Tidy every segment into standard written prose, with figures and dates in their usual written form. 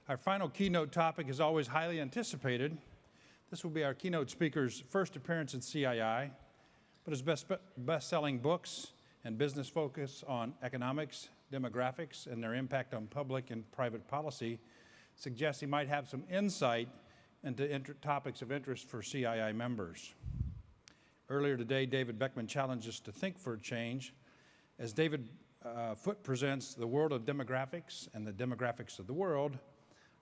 Our final keynote topic is always highly anticipated. This will be our keynote speaker's first appearance at CII, but his best-selling books and business focus on economics, demographics, and their impact on public and private policy suggests he might have some insight into topics of interest for CII members. Earlier today, David Beckman challenged us to think for a change. As David Foote presents the world of demographics and the demographics of the world,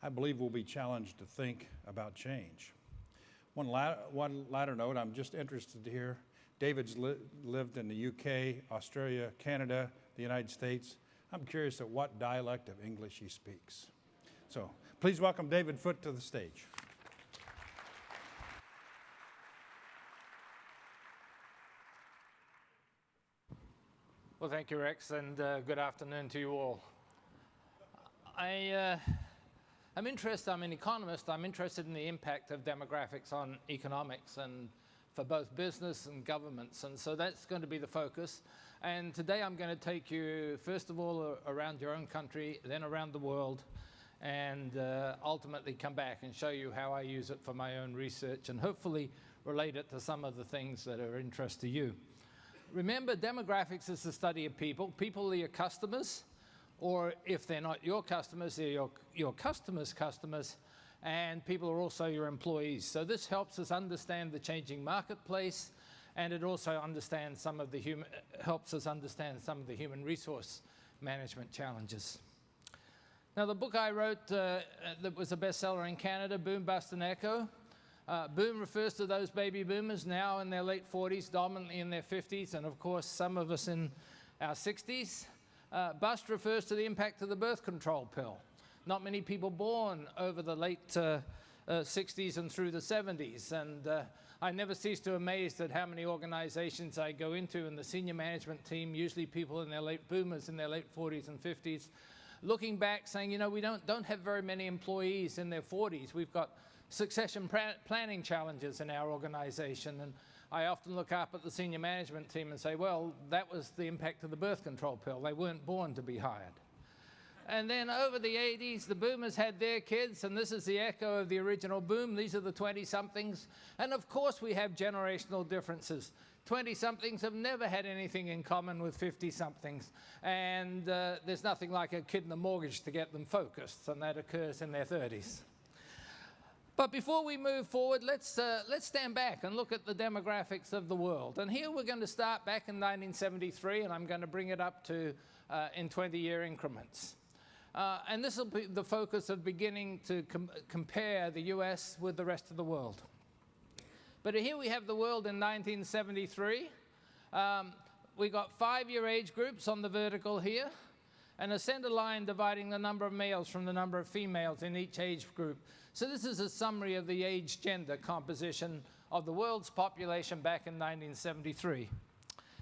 I believe we'll be challenged to think about change. One latter note, I'm just interested to hear, David's lived in the UK, Australia, Canada, the United States. I'm curious at what dialect of English he speaks. So please welcome David Foote to the stage. Well, thank you, Rex, and good afternoon to you all. I'm an economist. I'm interested in the impact of demographics on economics and for both business and governments, and so that's going to be the focus. And today I'm going to take you, first of all, around your own country, then around the world, and ultimately come back and show you how I use it for my own research and hopefully relate it to some of the things that are of interest to you. Remember, demographics is the study of people. People are your customers, or if they're not your customers, they're your customers' customers, and people are also your employees. So this helps us understand the changing marketplace, and it also helps us understand some of the human resource management challenges. Now, the book I wrote that was a bestseller in Canada, Boom, Bust, and Echo. Boom refers to those baby boomers now in their late 40s, dominantly in their 50s, and of course some of us in our 60s. Bust refers to the impact of the birth control pill. Not many people born over the late 60s and through the 70s, and I never cease to amaze at how many organizations I go into in the senior management team, usually people in their late boomers in their late 40s and 50s, looking back saying, you know, we don't have very many employees in their 40s. We've got succession planning challenges in our organization, and I often look up at the senior management team and say, well, that was the impact of the birth control pill. They weren't born to be hired. And then over the 80s, the boomers had their kids, and this is the echo of the original boom. These are the 20-somethings, and of course we have generational differences. 20-somethings have never had anything in common with 50-somethings, and there's nothing like a kid and a mortgage to get them focused, and that occurs in their 30s. But before we move forward, let's stand back and look at the demographics of the world. And here we're going to start back in 1973, and I'm going to bring it up to in 20-year increments. And this will be the focus of beginning to compare the US with the rest of the world. But here we have the world in 1973. We got 5-year age groups on the vertical here, and a center line dividing the number of males from the number of females in each age group. So this is a summary of the age-gender composition of the world's population back in 1973.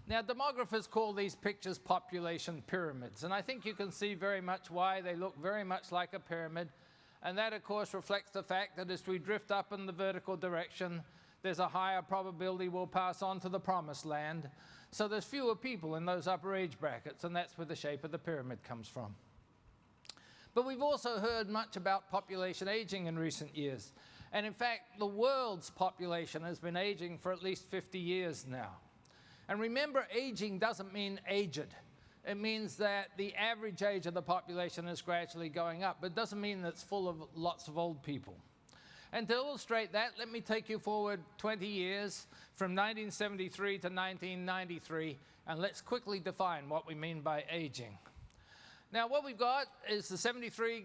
Now, demographers call these pictures population pyramids, and I think you can see very much why they look very much like a pyramid, and that, of course, reflects the fact that as we drift up in the vertical direction, there's a higher probability we'll pass on to the promised land. So there's fewer people in those upper age brackets, and that's where the shape of the pyramid comes from. But we've also heard much about population aging in recent years. And in fact, the world's population has been aging for at least 50 years now. And remember, aging doesn't mean aged. It means that the average age of the population is gradually going up, but it doesn't mean that it's full of lots of old people. And to illustrate that, let me take you forward 20 years from 1973 to 1993, and let's quickly define what we mean by aging. Now, what we've got is the 73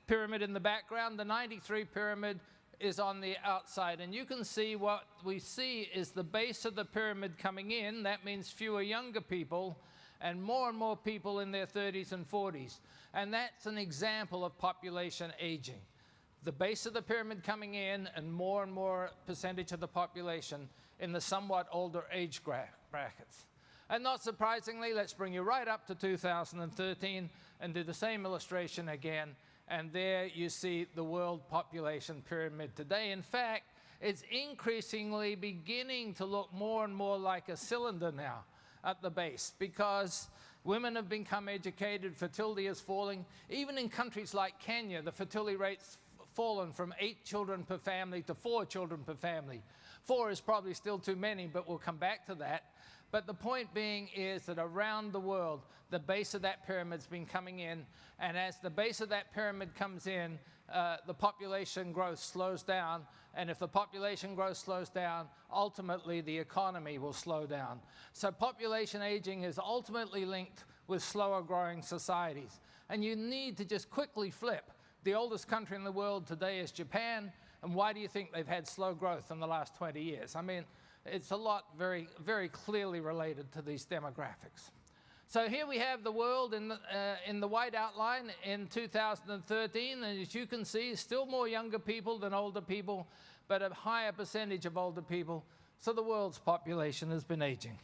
pyramid in the background. The 93 pyramid is on the outside, and you can see what we see is the base of the pyramid coming in. That means fewer younger people and more people in their 30s and 40s. And that's an example of population aging. The base of the pyramid coming in and more percentage of the population in the somewhat older age brackets. And not surprisingly, let's bring you right up to 2013 and do the same illustration again. And there you see the world population pyramid today. In fact, it's increasingly beginning to look more and more like a cylinder now at the base, because Women have become educated, fertility is falling. Even in countries like Kenya, the fertility rate's fallen from 8 children per family to 4 children per family. 4 is probably still too many, but we'll come back to that. But the point being is that around the world, the base of that pyramid's been coming in, and as the base of that pyramid comes in, the population growth slows down, and if the population growth slows down, ultimately the economy will slow down. So population aging is ultimately linked with slower growing societies. And you need to just quickly flip. The oldest country in the world today is Japan, and why do you think they've had slow growth in the last 20 years? I mean, it's a lot very, very clearly related to these demographics. So here we have the world in the white outline in 2013, and as you can see, still more younger people than older people, but a higher percentage of older people. So the world's population has been aging.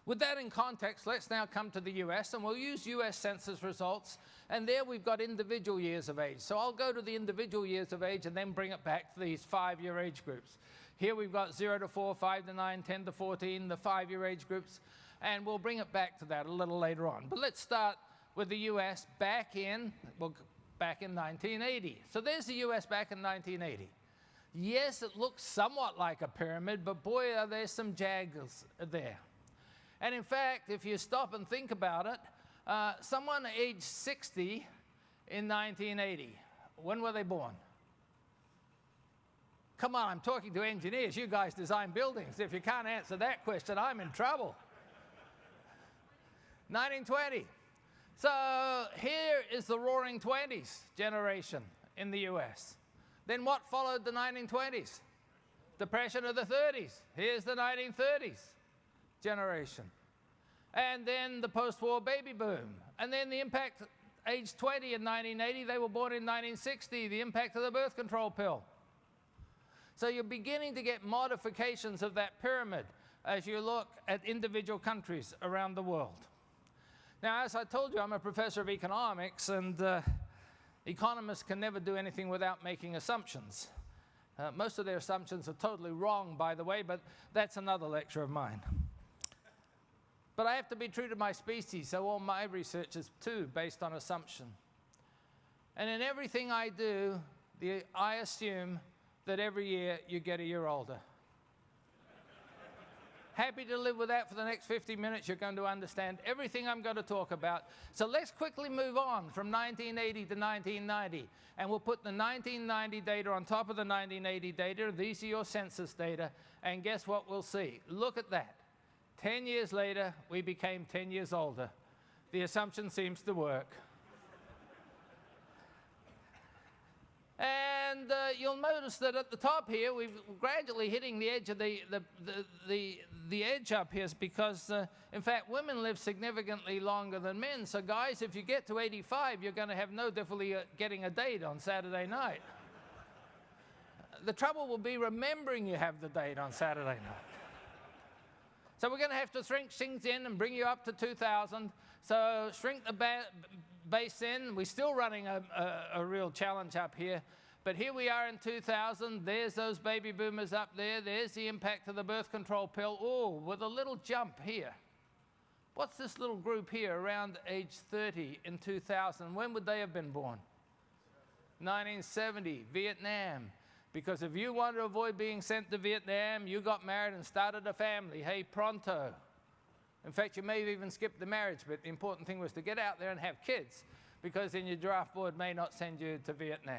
With that in context, let's now come to the US, and we'll use US census results, and there we've got individual years of age. So I'll go to the individual years of age and then bring it back to these 5-year age groups. Here we've got 0 to 4, 5 to 9, 10 to 14, the 5-year age groups, and we'll bring it back to that a little later on. But let's start with the US back in 1980. So there's the US back in 1980. Yes, it looks somewhat like a pyramid, but boy, are there some jaggers there. And in fact, if you stop and think about it, someone aged 60 in 1980, when were they born? Come on, I'm talking to engineers. You guys design buildings. If you can't answer that question, I'm in trouble. 1920. So here is the Roaring '20s generation in the US. Then what followed the 1920s? Depression of the '30s. Here's the 1930s generation. And then the post-war baby boom. And then the impact, age 20 in 1980, they were born in 1960, the impact of the birth control pill. So you're beginning to get modifications of that pyramid as you look at individual countries around the world. Now, as I told you, I'm a professor of economics, and economists can never do anything without making assumptions. Most of their assumptions are totally wrong, by the way, but that's another lecture of mine. But I have to be true to my species, so all my research is too based on assumption. And in everything I do, I assume that every year you get a year older. Happy to live with that for the next 50 minutes. You're going to understand everything I'm going to talk about. So let's quickly move on from 1980 to 1990. And we'll put the 1990 data on top of the 1980 data. These are your census data. And guess what we'll see? Look at that. 10 years later, we became 10 years older. The assumption seems to work. And you'll notice that at the top here, we're gradually hitting the edge of the edge up here, because, in fact, women live significantly longer than men. So, guys, if you get to 85, you're going to have no difficulty getting a date on Saturday night. The trouble will be remembering you have the date on Saturday night. So we're going to have to shrink things in and bring you up to 2000. So shrink the base in. We're still running a real challenge up here. But here we are in 2000. There's those baby boomers up there. There's the impact of the birth control pill. Oh, with a little jump here. What's this little group here around age 30 in 2000? When would they have been born? 1970, Vietnam. Because if you want to avoid being sent to Vietnam, you got married and started a family. Hey, pronto. In fact, you may have even skipped the marriage, but the important thing was to get out there and have kids, because then your draft board may not send you to Vietnam.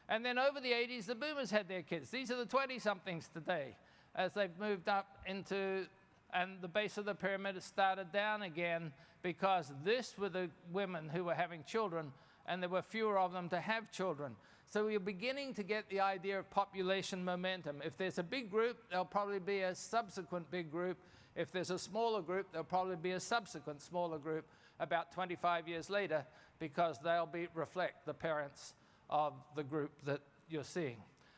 And then over the 80s, the boomers had their kids. These are the 20-somethings today, as they've moved up into, and the base of the pyramid has started down again, because this were the women who were having children, and there were fewer of them to have children. So you're beginning to get the idea of population momentum. If there's a big group, there'll probably be a subsequent big group. If there's a smaller group, there'll probably be a subsequent smaller group about 25 years later, because they'll reflect the parents of the group that you're seeing.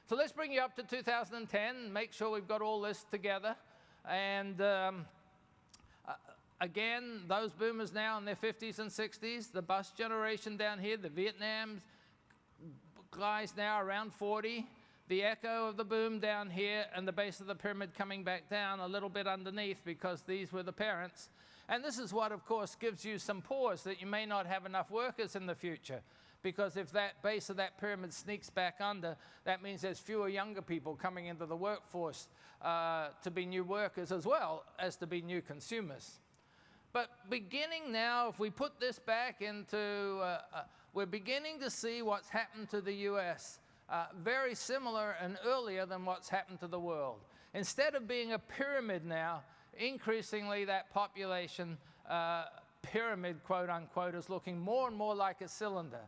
So let's bring you up to 2010, make sure we've got all this together. And again, those boomers now in their 50s and 60s, the bus generation down here, the Vietnam guys now around 40, the echo of the boom down here, and the base of the pyramid coming back down a little bit underneath, because these were the parents. And this is what, of course, gives you some pause that you may not have enough workers in the future. Because if that base of that pyramid sneaks back under, that means there's fewer younger people coming into the workforce to be new workers as well as to be new consumers. But beginning now, if we put this back into, we're beginning to see what's happened to the US, very similar and earlier than what's happened to the world. Instead of being a pyramid now, increasingly that population pyramid, quote unquote, is looking more and more like a cylinder.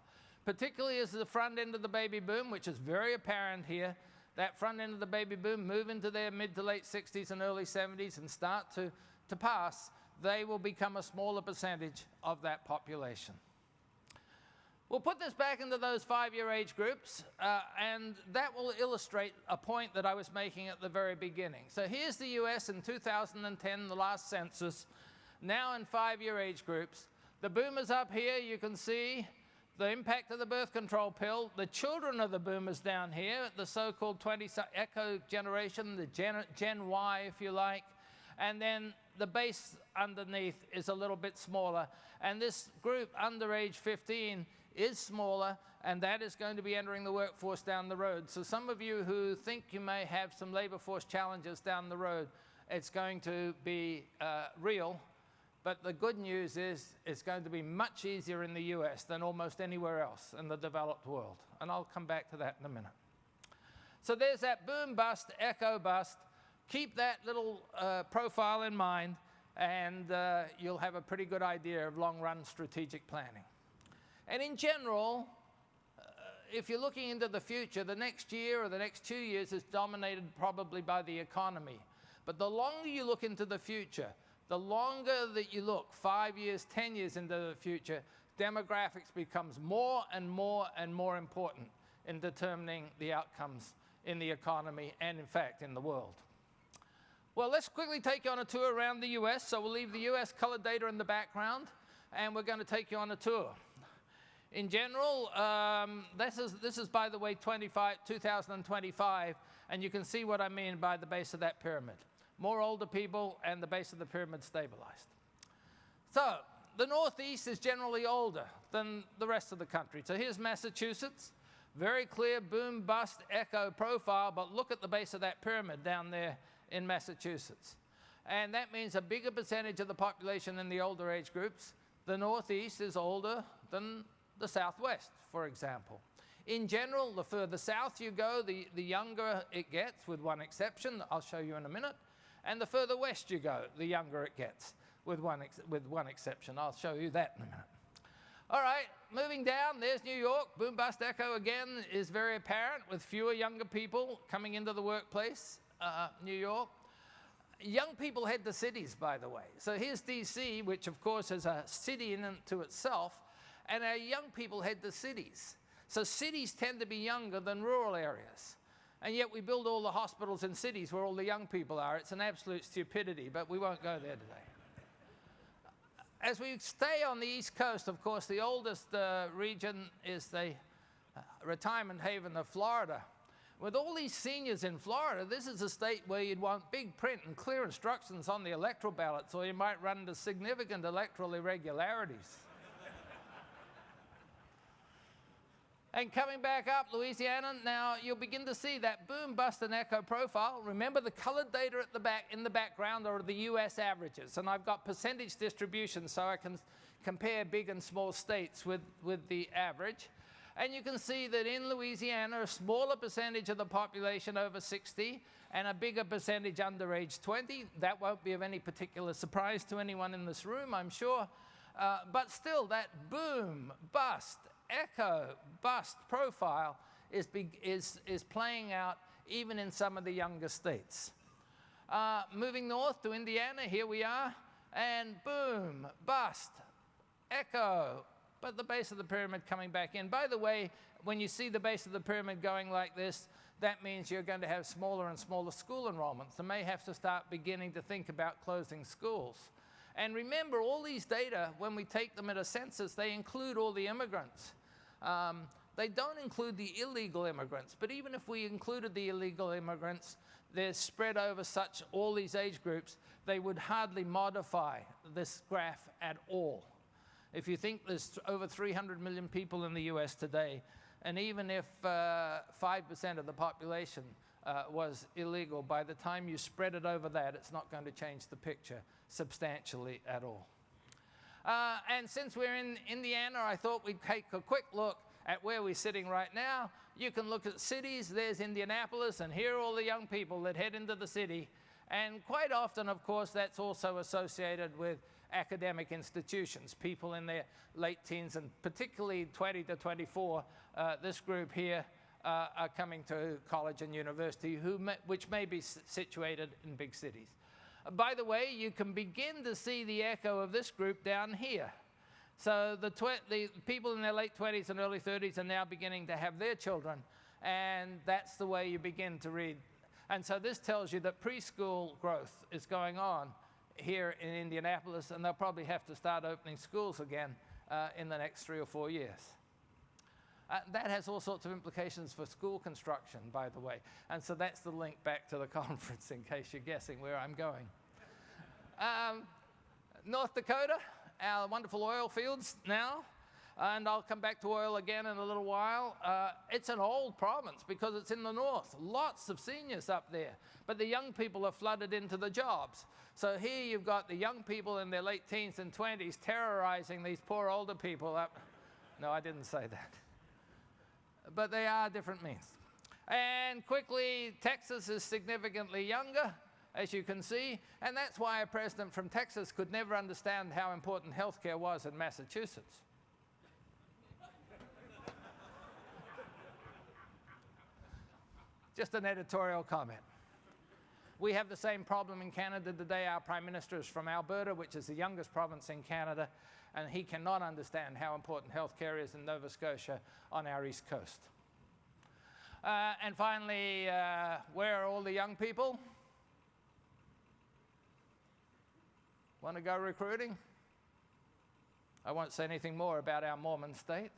Particularly as the front end of the baby boom, which is very apparent here, that front end of the baby boom move into their mid to late 60s and early 70s and start to pass, they will become a smaller percentage of that population. We'll put this back into those 5-year age groups, and that will illustrate a point that I was making at the very beginning. So here's the US in 2010, the last census, now in 5-year age groups. The boomers up here, you can see the impact of the birth control pill. The children of the boomers down here, the so-called echo generation, the Gen Y, if you like. And then the base underneath is a little bit smaller. And this group under age 15 is smaller, and that is going to be entering the workforce down the road. So some of you who think you may have some labor force challenges down the road, it's going to be real. But the good news is it's going to be much easier in the US than almost anywhere else in the developed world. And I'll come back to that in a minute. So there's that boom bust, echo bust. Keep that little profile in mind, and you'll have a pretty good idea of long-run strategic planning. And in general, if you're looking into the future, the next year or the next 2 years is dominated probably by the economy. But the longer you look into the future, the longer that you look, 5 years, 10 years into the future, demographics becomes more and more and more important in determining the outcomes in the economy and, in fact, in the world. Well, let's quickly take you on a tour around the US. So we'll leave the US colored data in the background, and we're going to take you on a tour. In general, this is, by the way, 2025, and you can see what I mean by the base of that pyramid. More older people, and the base of the pyramid stabilized. So the Northeast is generally older than the rest of the country. So here's Massachusetts, very clear boom, bust, echo profile, but look at the base of that pyramid down there in Massachusetts. And that means a bigger percentage of the population in the older age groups. The Northeast is older than the Southwest, for example. In general, the further south you go, the younger it gets, with one exception I'll show you in a minute. And the further west you go, the younger it gets, with one exception. I'll show you that in a minute. All right, moving down, there's New York. Boom, bust, echo again is very apparent, with fewer younger people coming into the workplace, New York. Young people head to cities, by the way. So here's DC, which of course is a city in and to itself, and our young people head to cities. So cities tend to be younger than rural areas. And yet we build all the hospitals in cities where all the young people are. It's an absolute stupidity, but we won't go there today. As we stay on the East Coast, of course, the oldest region is the retirement haven of Florida. With all these seniors in Florida, this is a state where you'd want big print and clear instructions on the electoral ballots, or you might run into significant electoral irregularities. And coming back up, Louisiana, now you'll begin to see that boom, bust, and echo profile. Remember, the colored data at the back, in the background are the US averages, and I've got percentage distribution so I can compare big and small states with the average. And you can see that in Louisiana, a smaller percentage of the population over 60 and a bigger percentage under age 20. That won't be of any particular surprise to anyone in this room, I'm sure. But still, that boom, bust, echo, bust profile is playing out even in some of the younger states. Moving north to Indiana, here we are, and boom, bust, echo, but the base of the pyramid coming back in. By the way, when you see the base of the pyramid going like this, that means you're going to have smaller and smaller school enrollments. You may have to start beginning to think about closing schools. And remember, all these data, when we take them at a census, they include all the immigrants. they don't include the illegal immigrants. But even if we included the illegal immigrants, they're spread over all these age groups, they would hardly modify this graph at all. If you think there's over 300 million people in the US today, and even if 5% of the population was illegal, by the time you spread it over that, it's not going to change the picture substantially at all. And since we're in Indiana, I thought we'd take a quick look at where we're sitting right now. You can look at cities. There's Indianapolis, and here are all the young people that head into the city. And quite often, of course, that's also associated with academic institutions, people in their late teens, and particularly 20 to 24, this group here are coming to college and university, which may be situated in big cities. By the way, you can begin to see the echo of this group down here. So the people in their late 20s and early 30s are now beginning to have their children, and that's the way you begin to read. And so this tells you that preschool growth is going on here in Indianapolis, and they'll probably have to start opening schools again in the next 3 or 4 years. That has all sorts of implications for school construction, by the way. And so that's the link back to the conference, in case you're guessing where I'm going. North Dakota, our wonderful oil fields now. And I'll come back to oil again in a little while. It's an old province because it's in the north. Lots of seniors up there. But the young people are flooded into the jobs. So here you've got the young people in their late teens and 20s terrorizing these poor older people up. No, I didn't say that. But they are different means. And quickly, Texas is significantly younger, as you can see. And that's why a president from Texas could never understand how important healthcare was in Massachusetts. Just an editorial comment. We have the same problem in Canada today. Our Prime Minister is from Alberta, which is the youngest province in Canada, and he cannot understand how important healthcare is in Nova Scotia on our east coast. And finally, where are all the young people? Want to go recruiting? I won't say anything more about our Mormon state.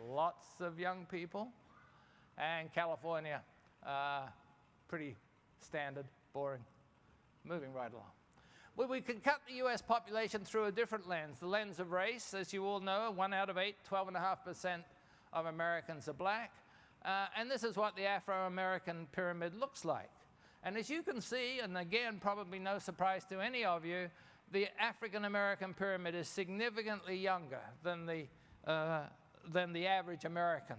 Lots of young people. And California, pretty standard, boring, moving right along. Well, we can cut the US population through a different lens, the lens of race. As you all know, 1 out of 8, 12.5% of Americans are black. And this is what the Afro-American pyramid looks like. And as you can see, and again, probably no surprise to any of you, the African-American pyramid is significantly younger than the average American.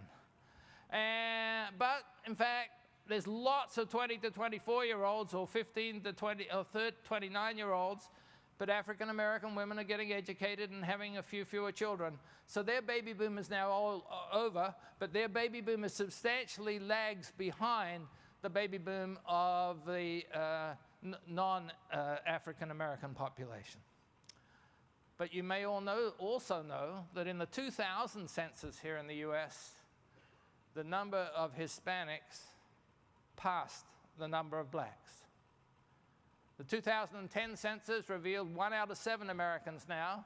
But in fact, there's lots of 20 to 24-year-olds or 15 to 20 or 29-year-olds, but African-American women are getting educated and having a few fewer children. So their baby boom is now all over, but their baby boom is substantially lags behind the baby boom of the non-African-American population. But you may also know that in the 2000 census here in the US, the number of Hispanics passed the number of blacks. The 2010 census revealed 1 out of 7 Americans now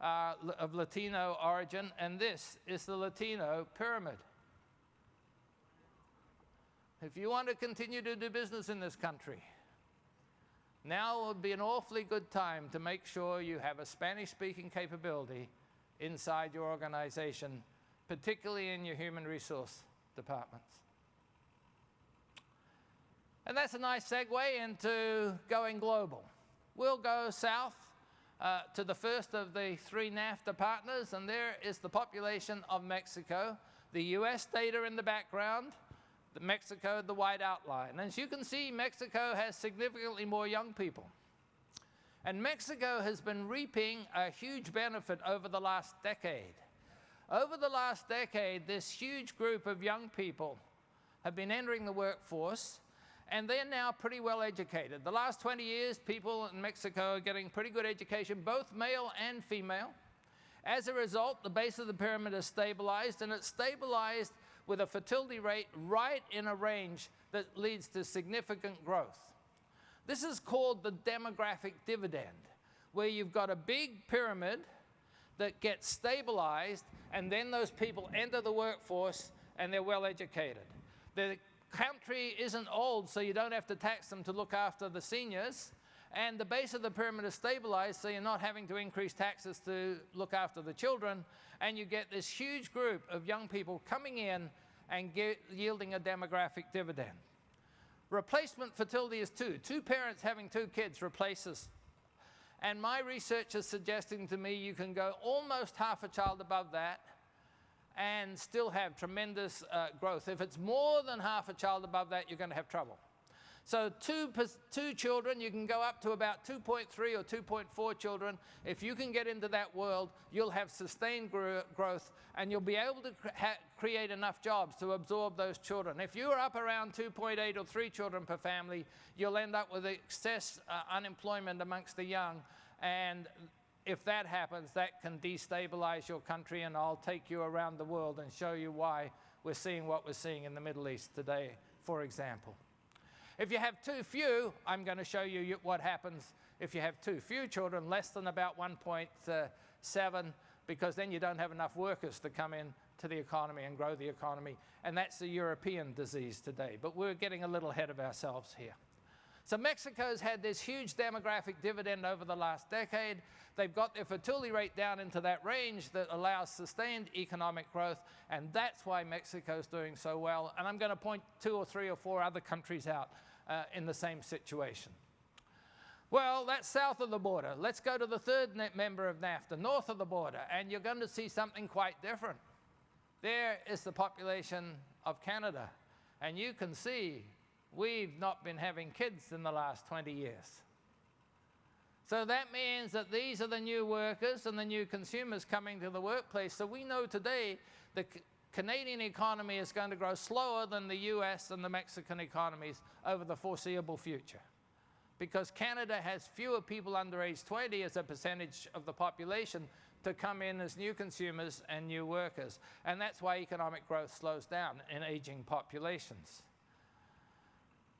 of Latino origin, and this is the Latino pyramid. If you want to continue to do business in this country, now would be an awfully good time to make sure you have a Spanish-speaking capability inside your organization, particularly in your human resource departments. And that's a nice segue into going global. We'll go south to the first of the 3 NAFTA partners, and there is the population of Mexico, the US data in the background, Mexico, the white outline. As you can see, Mexico has significantly more young people. And Mexico has been reaping a huge benefit over the last decade. Over the last decade, this huge group of young people have been entering the workforce, and they're now pretty well educated. The last 20 years, people in Mexico are getting pretty good education, both male and female. As a result, the base of the pyramid is stabilized, and it's stabilized with a fertility rate right in a range that leads to significant growth. This is called the demographic dividend, where you've got a big pyramid. that get stabilized, and then those people enter the workforce and they're well educated. The country isn't old, so you don't have to tax them to look after the seniors, and the base of the pyramid is stabilized, so you're not having to increase taxes to look after the children, and you get this huge group of young people coming in and yielding a demographic dividend. Replacement fertility is two. Two parents having two kids replaces. And my research is suggesting to me you can go almost half a child above that and still have tremendous growth. If it's more than half a child above that, you're going to have trouble. So two children, you can go up to about 2.3 or 2.4 children. If you can get into that world, you'll have sustained growth, and you'll be able to create enough jobs to absorb those children. If you're up around 2.8 or 3 children per family, you'll end up with excess unemployment amongst the young. And if that happens, that can destabilize your country, and I'll take you around the world and show you why we're seeing what we're seeing in the Middle East today, for example. If you have too few, I'm going to show you what happens if you have too few children, less than about 1.7, because then you don't have enough workers to come in to the economy and grow the economy. And that's the European disease today. But we're getting a little ahead of ourselves here. So Mexico's had this huge demographic dividend over the last decade. They've got their fertility rate down into that range that allows sustained economic growth, and that's why Mexico's doing so well. And I'm going to point 2 or 3 or 4 other countries out in the same situation. Well, that's south of the border. Let's go to the third member of NAFTA, north of the border, and you're going to see something quite different. There is the population of Canada, and you can see we've not been having kids in the last 20 years. So that means that these are the new workers and the new consumers coming to the workplace. So we know today the Canadian economy is going to grow slower than the US and the Mexican economies over the foreseeable future, because Canada has fewer people under age 20 as a percentage of the population to come in as new consumers and new workers. And that's why economic growth slows down in aging populations.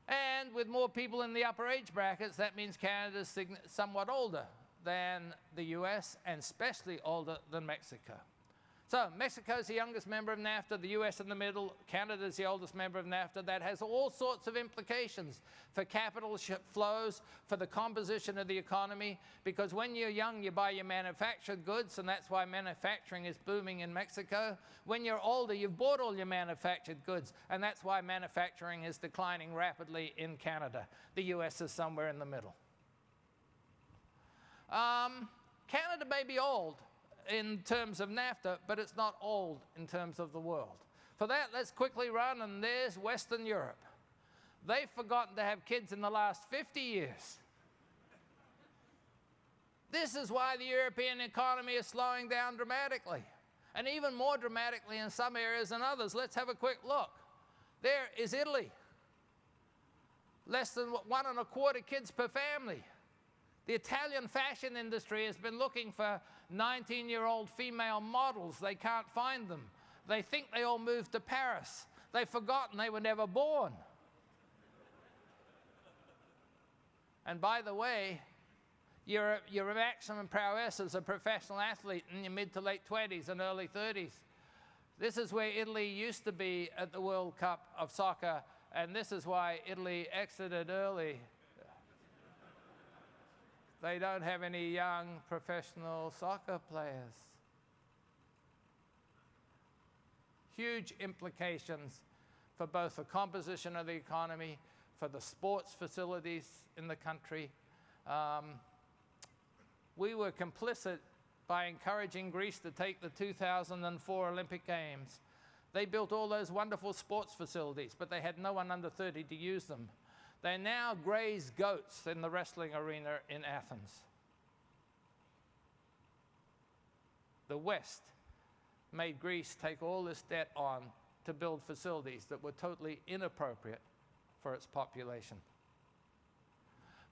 And with more people in the upper age brackets, that means Canada's somewhat older than the US, and especially older than Mexico. So Mexico's the youngest member of NAFTA, the US in the middle, Canada's the oldest member of NAFTA. That has all sorts of implications for capital flows, for the composition of the economy, because when you're young, you buy your manufactured goods, and that's why manufacturing is booming in Mexico. When you're older, you've bought all your manufactured goods, and that's why manufacturing is declining rapidly in Canada. The US is somewhere in the middle. Canada may be old in terms of NAFTA, but it's not old in terms of the world. For that, let's quickly run, and there's Western Europe. They've forgotten to have kids in the last 50 years. This is why the European economy is slowing down dramatically, and even more dramatically in some areas than others. Let's have a quick look. There is Italy. Less than 1.25 kids per family. The Italian fashion industry has been looking for 19-year-old female models. They can't find them. They think they all moved to Paris. They've forgotten they were never born. And by the way, your maximum prowess as a professional athlete in your mid to late 20s and early 30s. This is where Italy used to be at the World Cup of soccer, and this is why Italy exited early. They don't have any young professional soccer players. Huge implications for both the composition of the economy, for the sports facilities in the country. We were complicit by encouraging Greece to take the 2004 Olympic Games. They built all those wonderful sports facilities, but they had no one under 30 to use them. They now graze goats in the wrestling arena in Athens. The West made Greece take all this debt on to build facilities that were totally inappropriate for its population.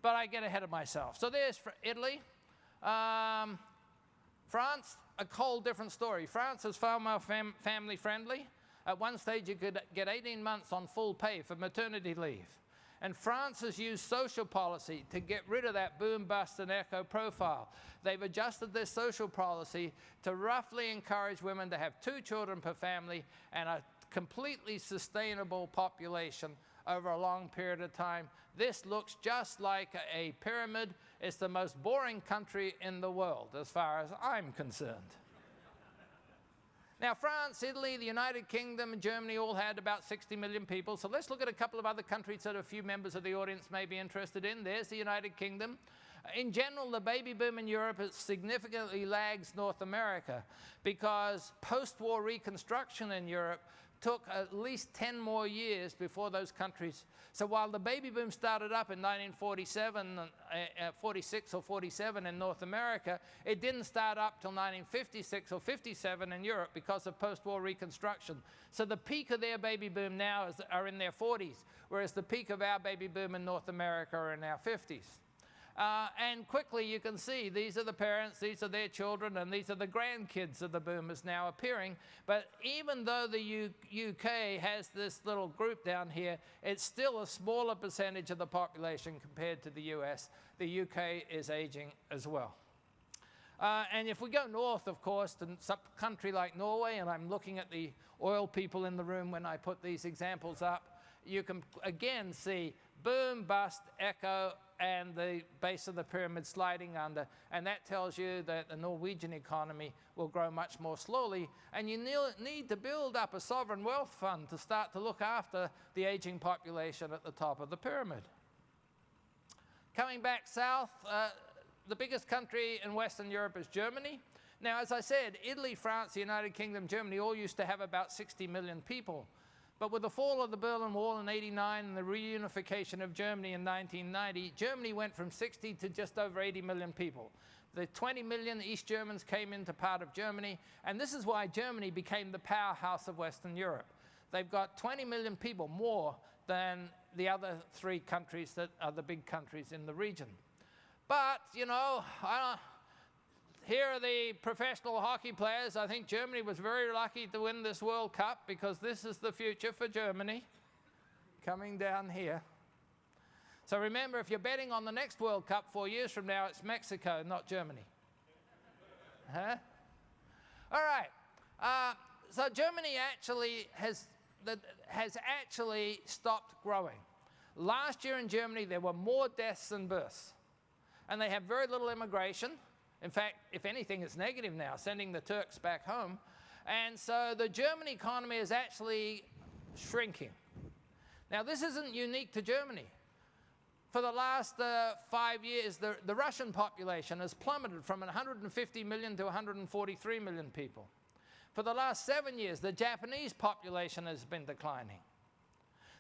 But I get ahead of myself. So there's Italy. France, a whole different story. France is far more family friendly. At one stage, you could get 18 months on full pay for maternity leave. And France has used social policy to get rid of that boom, bust, and echo profile. They've adjusted their social policy to roughly encourage women to have 2 children per family and a completely sustainable population over a long period of time. This looks just like a pyramid. It's the most boring country in the world, as far as I'm concerned. Now, France, Italy, the United Kingdom, and Germany all had about 60 million people. So let's look at a couple of other countries that a few members of the audience may be interested in. There's the United Kingdom. In general, the baby boom in Europe significantly lags North America because post-war reconstruction in Europe took at least 10 more years before those countries. So while the baby boom started up in 1947, 46 or 47 in North America, it didn't start up till 1956 or 57 in Europe because of post-war reconstruction. So the peak of their baby boom now are in their 40s, whereas the peak of our baby boom in North America are in our 50s. And quickly you can see these are the parents, these are their children, and these are the grandkids of the boomers now appearing. But even though the UK has this little group down here, it's still a smaller percentage of the population compared to the US. The UK is aging as well. And if we go north, of course, to some country like Norway, and I'm looking at the oil people in the room when I put these examples up, you can again see boom, bust, echo, and the base of the pyramid sliding under. And that tells you that the Norwegian economy will grow much more slowly. And you need to build up a sovereign wealth fund to start to look after the aging population at the top of the pyramid. Coming back south, the biggest country in Western Europe is Germany. Now, as I said, Italy, France, the United Kingdom, Germany all used to have about 60 million people. But with the fall of the Berlin Wall in '89 and the reunification of Germany in 1990, Germany went from 60 to just over 80 million people. The 20 million East Germans came into part of Germany, and this is why Germany became the powerhouse of Western Europe. They've got 20 million people more than the other 3 countries that are the big countries in the region. But, you know, here are the professional hockey players. I think Germany was very lucky to win this World Cup because this is the future for Germany coming down here. So remember, if you're betting on the next World Cup 4 years from now, it's Mexico, not Germany. Huh? All right. So Germany actually has actually stopped growing. Last year in Germany, there were more deaths than births. And they have very little immigration. In fact, if anything, it's negative now, sending the Turks back home. And so the German economy is actually shrinking. Now, this isn't unique to Germany. For the last 5 years, the Russian population has plummeted from 150 million to 143 million people. For the last 7 years, the Japanese population has been declining.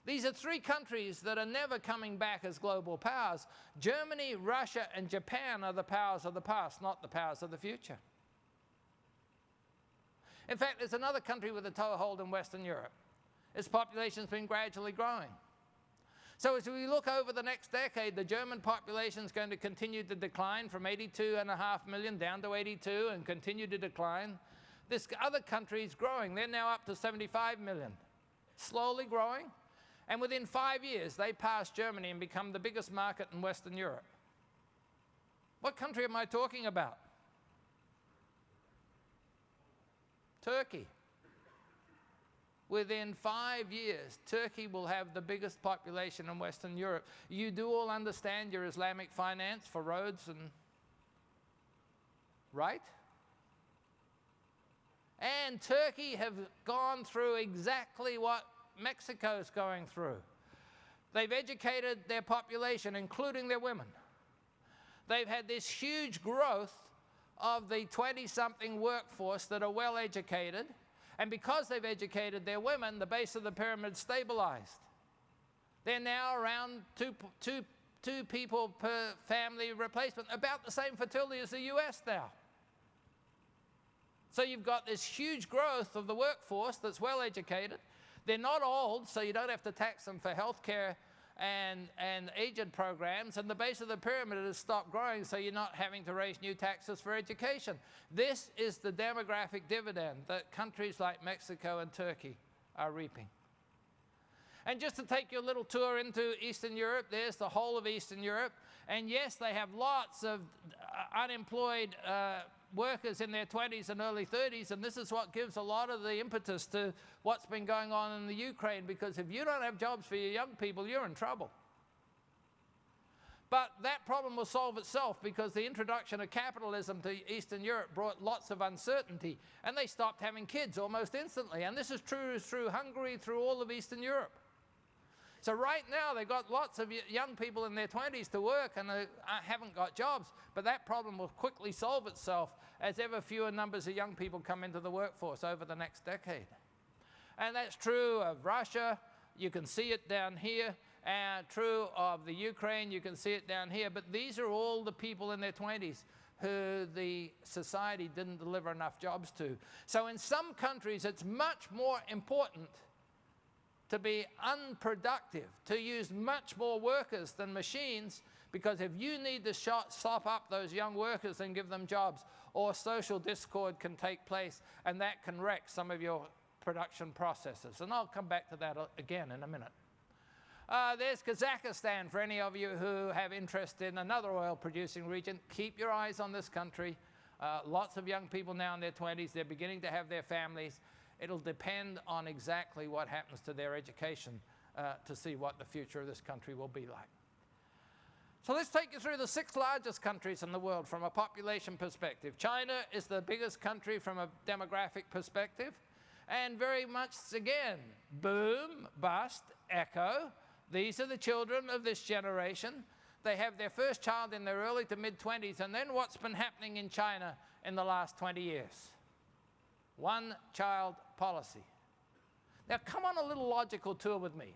These are 3 countries that are never coming back as global powers. Germany, Russia, and Japan are the powers of the past, not the powers of the future. In fact, there's another country with a toehold in Western Europe. Its population's been gradually growing. So as we look over the next decade, the German population is going to continue to decline from 82.5 million down to 82 and continue to decline. This other country is growing. They're now up to 75 million, slowly growing. And within 5 years, they pass Germany and become the biggest market in Western Europe. What country am I talking about? Turkey. Within 5 years, Turkey will have the biggest population in Western Europe. You do all understand your Islamic finance for roads and... right? And Turkey have gone through exactly what Mexico's going through. They've educated their population, including their women. They've had this huge growth of the 20-something workforce that are well educated, and because they've educated their women, the base of the pyramid stabilized. They're now around two people per family replacement, about the same fertility as the US now. So you've got this huge growth of the workforce that's well educated. They're not old, so you don't have to tax them for health care and aged programs, and the base of the pyramid has stopped growing, so you're not having to raise new taxes for education. This is the demographic dividend that countries like Mexico and Turkey are reaping. And just to take you a little tour into Eastern Europe, there's the whole of Eastern Europe. And yes, they have lots of unemployed workers in their 20s and early 30s, and this is what gives a lot of the impetus to what's been going on in the Ukraine, because if you don't have jobs for your young people, you're in trouble. But that problem will solve itself, because the introduction of capitalism to Eastern Europe brought lots of uncertainty, and they stopped having kids almost instantly. And this is true through Hungary, through all of Eastern Europe. So right now, they've got lots of young people in their 20s to work, and they haven't got jobs. But that problem will quickly solve itself as ever fewer numbers of young people come into the workforce over the next decade. And that's true of Russia. You can see it down here. And true of the Ukraine. You can see it down here. But these are all the people in their 20s who the society didn't deliver enough jobs to. So in some countries, it's much more important to be unproductive, to use much more workers than machines, because if you need to sop up those young workers and give them jobs, or social discord can take place, and that can wreck some of your production processes. And I'll come back to that again in a minute. There's Kazakhstan, for any of you who have interest in another oil-producing region. Keep your eyes on this country. Lots of young people now in their 20s, they're beginning to have their families. It'll depend on exactly what happens to their education to see what the future of this country will be like. So let's take you through the 6 largest countries in the world from a population perspective. China is the biggest country from a demographic perspective. And very much, again, boom, bust, echo. These are the children of this generation. They have their first child in their early to mid-20s. And then what's been happening in China in the last 20 years? One-child policy. Now, come on a little logical tour with me.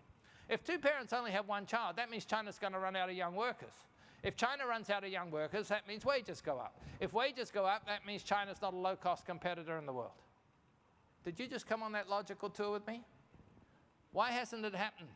If 2 parents only have 1 child, that means China's going to run out of young workers. If China runs out of young workers, that means wages go up. If wages go up, that means China's not a low-cost competitor in the world. Did you just come on that logical tour with me? Why hasn't it happened?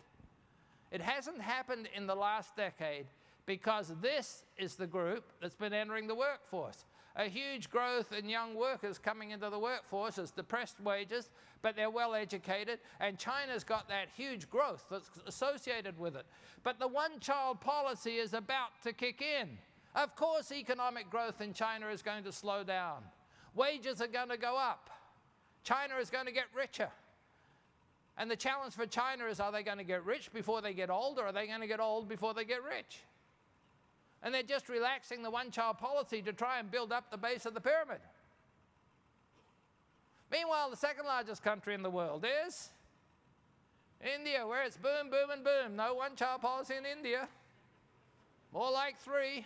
It hasn't happened in the last decade because this is the group that's been entering the workforce. A huge growth in young workers coming into the workforce has depressed wages, but they're well educated, and China's got that huge growth that's associated with it. But the one-child policy is about to kick in. Of course, economic growth in China is going to slow down. Wages are going to go up. China is going to get richer. And the challenge for China is, are they going to get rich before they get old, or are they going to get old before they get rich? And they're just relaxing the one-child policy to try and build up the base of the pyramid. Meanwhile, the second largest country in the world is India, where it's boom, boom, and boom. No one-child policy in India. More like 3.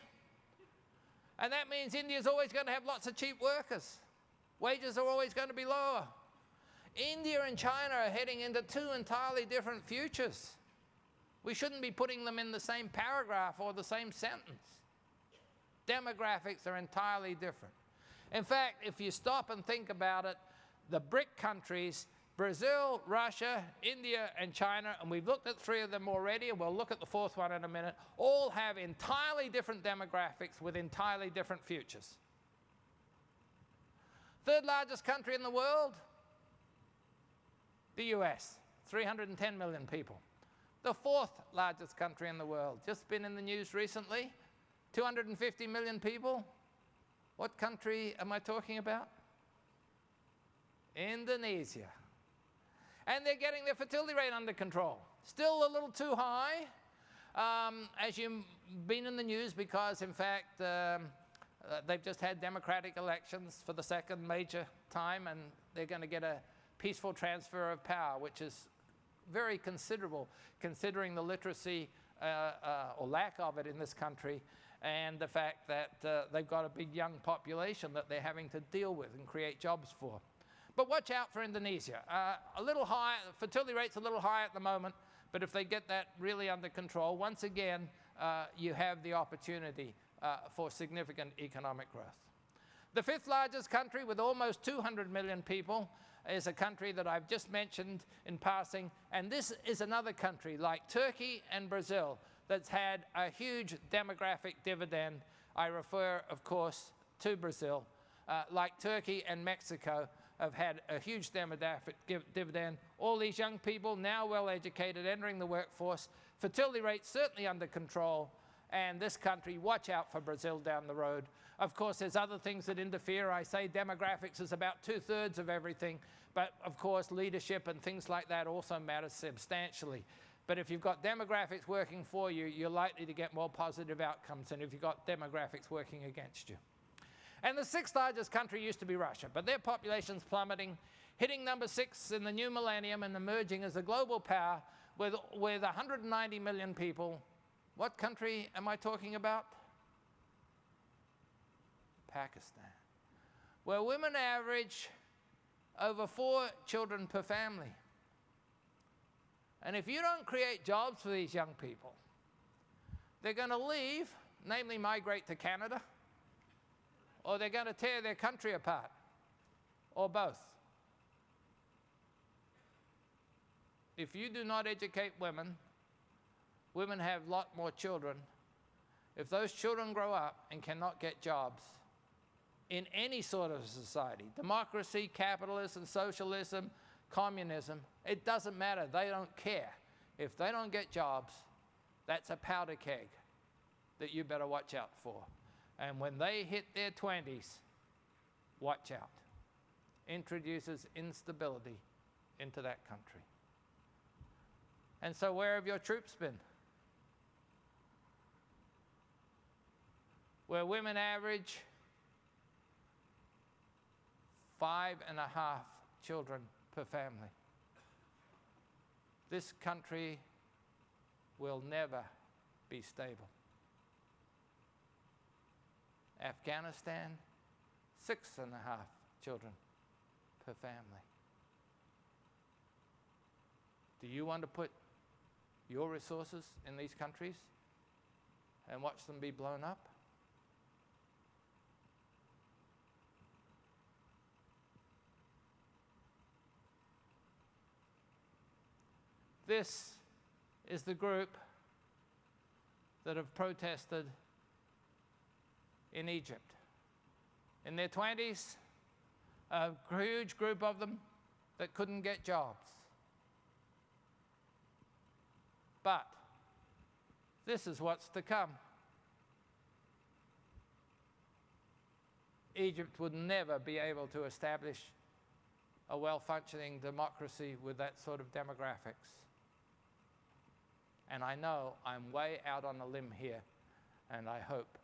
And that means India's always going to have lots of cheap workers. Wages are always going to be lower. India and China are heading into 2 entirely different futures. We shouldn't be putting them in the same paragraph or the same sentence. Demographics are entirely different. In fact, if you stop and think about it, the BRIC countries, Brazil, Russia, India, and China, and we've looked at 3 of them already, and we'll look at the 4th one in a minute, all have entirely different demographics with entirely different futures. 3rd largest country in the world, the US, 310 million people. The 4th largest country in the world, just been in the news recently, 250 million people. What country am I talking about? Indonesia. And they're getting their fertility rate under control. Still a little too high, as you've been in the news, because in fact they've just had democratic elections for the 2nd major time, and they're going to get a peaceful transfer of power, which is very considerable considering the literacy or lack of it in this country, and the fact that they've got a big young population that they're having to deal with and create jobs for. But watch out for Indonesia. A little high, fertility rate's a little high at the moment, but if they get that really under control, once again, you have the opportunity for significant economic growth. The 5th largest country, with almost 200 million people, is a country that I've just mentioned in passing, and this is another country like Turkey and Brazil that's had a huge demographic dividend. I refer, of course, to Brazil. Like Turkey and Mexico, have had a huge demographic dividend. All these young people, now well-educated, entering the workforce. Fertility rates certainly under control. And this country, watch out for Brazil down the road. Of course, there's other things that interfere. I say demographics is about 2/3 of everything. But of course, leadership and things like that also matter substantially. But if you've got demographics working for you, you're likely to get more positive outcomes than if you've got demographics working against you. And the 6th largest country used to be Russia, but their population's plummeting, hitting number 6 in the new millennium and emerging as a global power with 190 million people. What country am I talking about? Pakistan, where women average over 4 children per family. And if you don't create jobs for these young people, they're going to leave, namely migrate to Canada, or they're going to tear their country apart, or both. If you do not educate women, women have a lot more children. If those children grow up and cannot get jobs in any sort of society, democracy, capitalism, socialism, communism, it doesn't matter. They don't care. If they don't get jobs, that's a powder keg that you better watch out for. And when they hit their 20s, watch out. Introduces instability into that country. And so where have your troops been? Where women average 5.5 children per family. This country will never be stable. Afghanistan, 6.5 children per family. Do you want to put your resources in these countries and watch them be blown up? This is the group that have protested in Egypt. In their 20s, a huge group of them that couldn't get jobs. But this is what's to come. Egypt would never be able to establish a well-functioning democracy with that sort of demographics. And I know I'm way out on a limb here, and I hope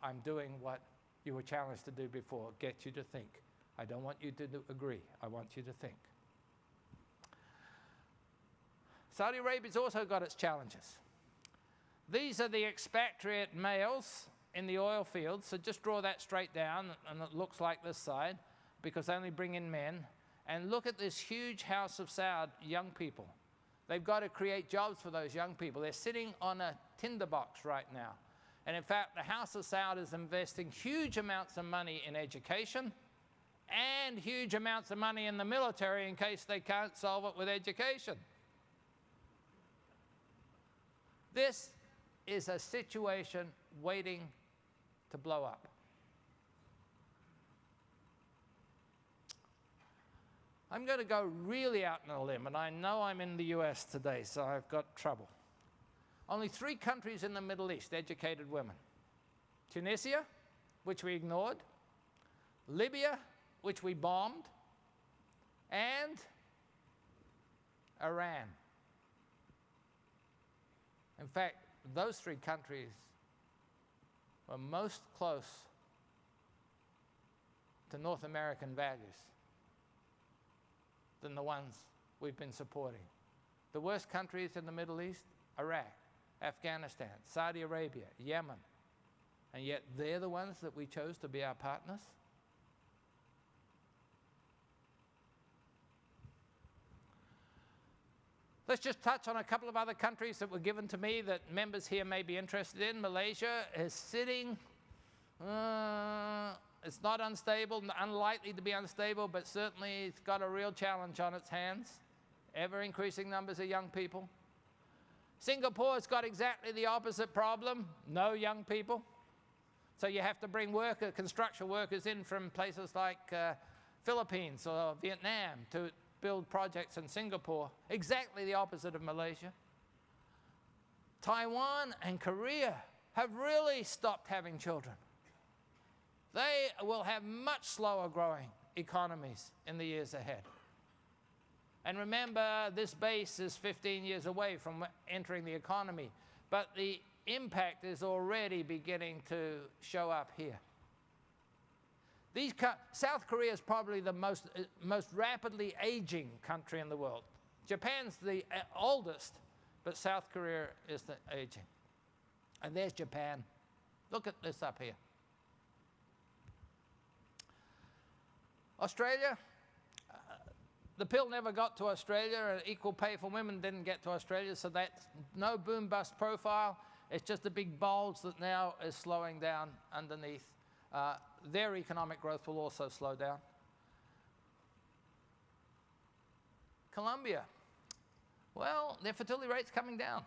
I'm doing what you were challenged to do before, get you to think. I don't want you to agree. I want you to think. Saudi Arabia's also got its challenges. These are the expatriate males in the oil fields, so just draw that straight down, and it looks like this side, because they only bring in men. And look at this huge house of Saud young people. They've got to create jobs for those young people. They're sitting on a tinderbox right now. And in fact, the House of Saud is investing huge amounts of money in education and huge amounts of money in the military in case they can't solve it with education. This is a situation waiting to blow up. I'm going to go really out on a limb, and I know I'm in the US today, so I've got trouble. Only 3 countries in the Middle East educated women. Tunisia, which we ignored, Libya, which we bombed, and Iran. In fact, those 3 countries were most close to North American values than the ones we've been supporting. The worst countries in the Middle East, Iraq, Afghanistan, Saudi Arabia, Yemen, and yet they're the ones that we chose to be our partners. Let's just touch on a couple of other countries that were given to me that members here may be interested in. Malaysia is sitting, it's not unstable, unlikely to be unstable, but certainly it's got a real challenge on its hands. Ever-increasing numbers of young people. Singapore's got exactly the opposite problem, no young people. So you have to bring construction workers in from places like Philippines or Vietnam to build projects in Singapore, exactly the opposite of Malaysia. Taiwan and Korea have really stopped having children. They will have much slower growing economies in the years ahead. And remember, this base is 15 years away from entering the economy, but the impact is already beginning to show up here. South Korea is probably the most rapidly aging country in the world. Japan's the oldest, but South Korea is the aging. And there's Japan. Look at this up here. Australia, the pill never got to Australia, and equal pay for women didn't get to Australia, so that's no boom-bust profile. It's just a big bulge that now is slowing down underneath. Their economic growth will also slow down. Colombia, well, their fertility rate's coming down.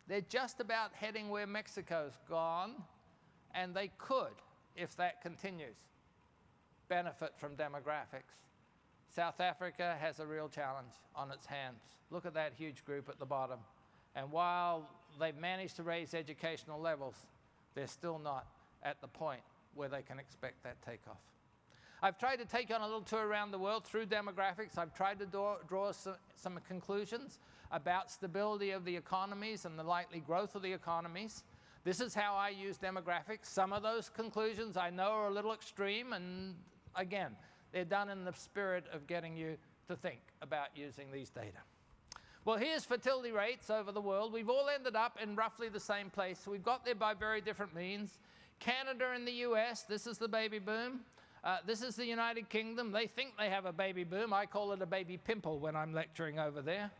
They're just about heading where Mexico's gone, and they could, if that continues, benefit from demographics. South Africa has a real challenge on its hands. Look at that huge group at the bottom. And while they've managed to raise educational levels, they're still not at the point where they can expect that takeoff. I've tried to take on a little tour around the world through demographics. I've tried to draw some conclusions about stability of the economies and the likely growth of the economies. This is how I use demographics. Some of those conclusions I know are a little extreme, and again, they're done in the spirit of getting you to think about using these data. Well, here's fertility rates over the world. We've all ended up in roughly the same place. We've got there by very different means. Canada and the US, this is the baby boom. This is the United Kingdom. They think they have a baby boom. I call it a baby pimple when I'm lecturing over there.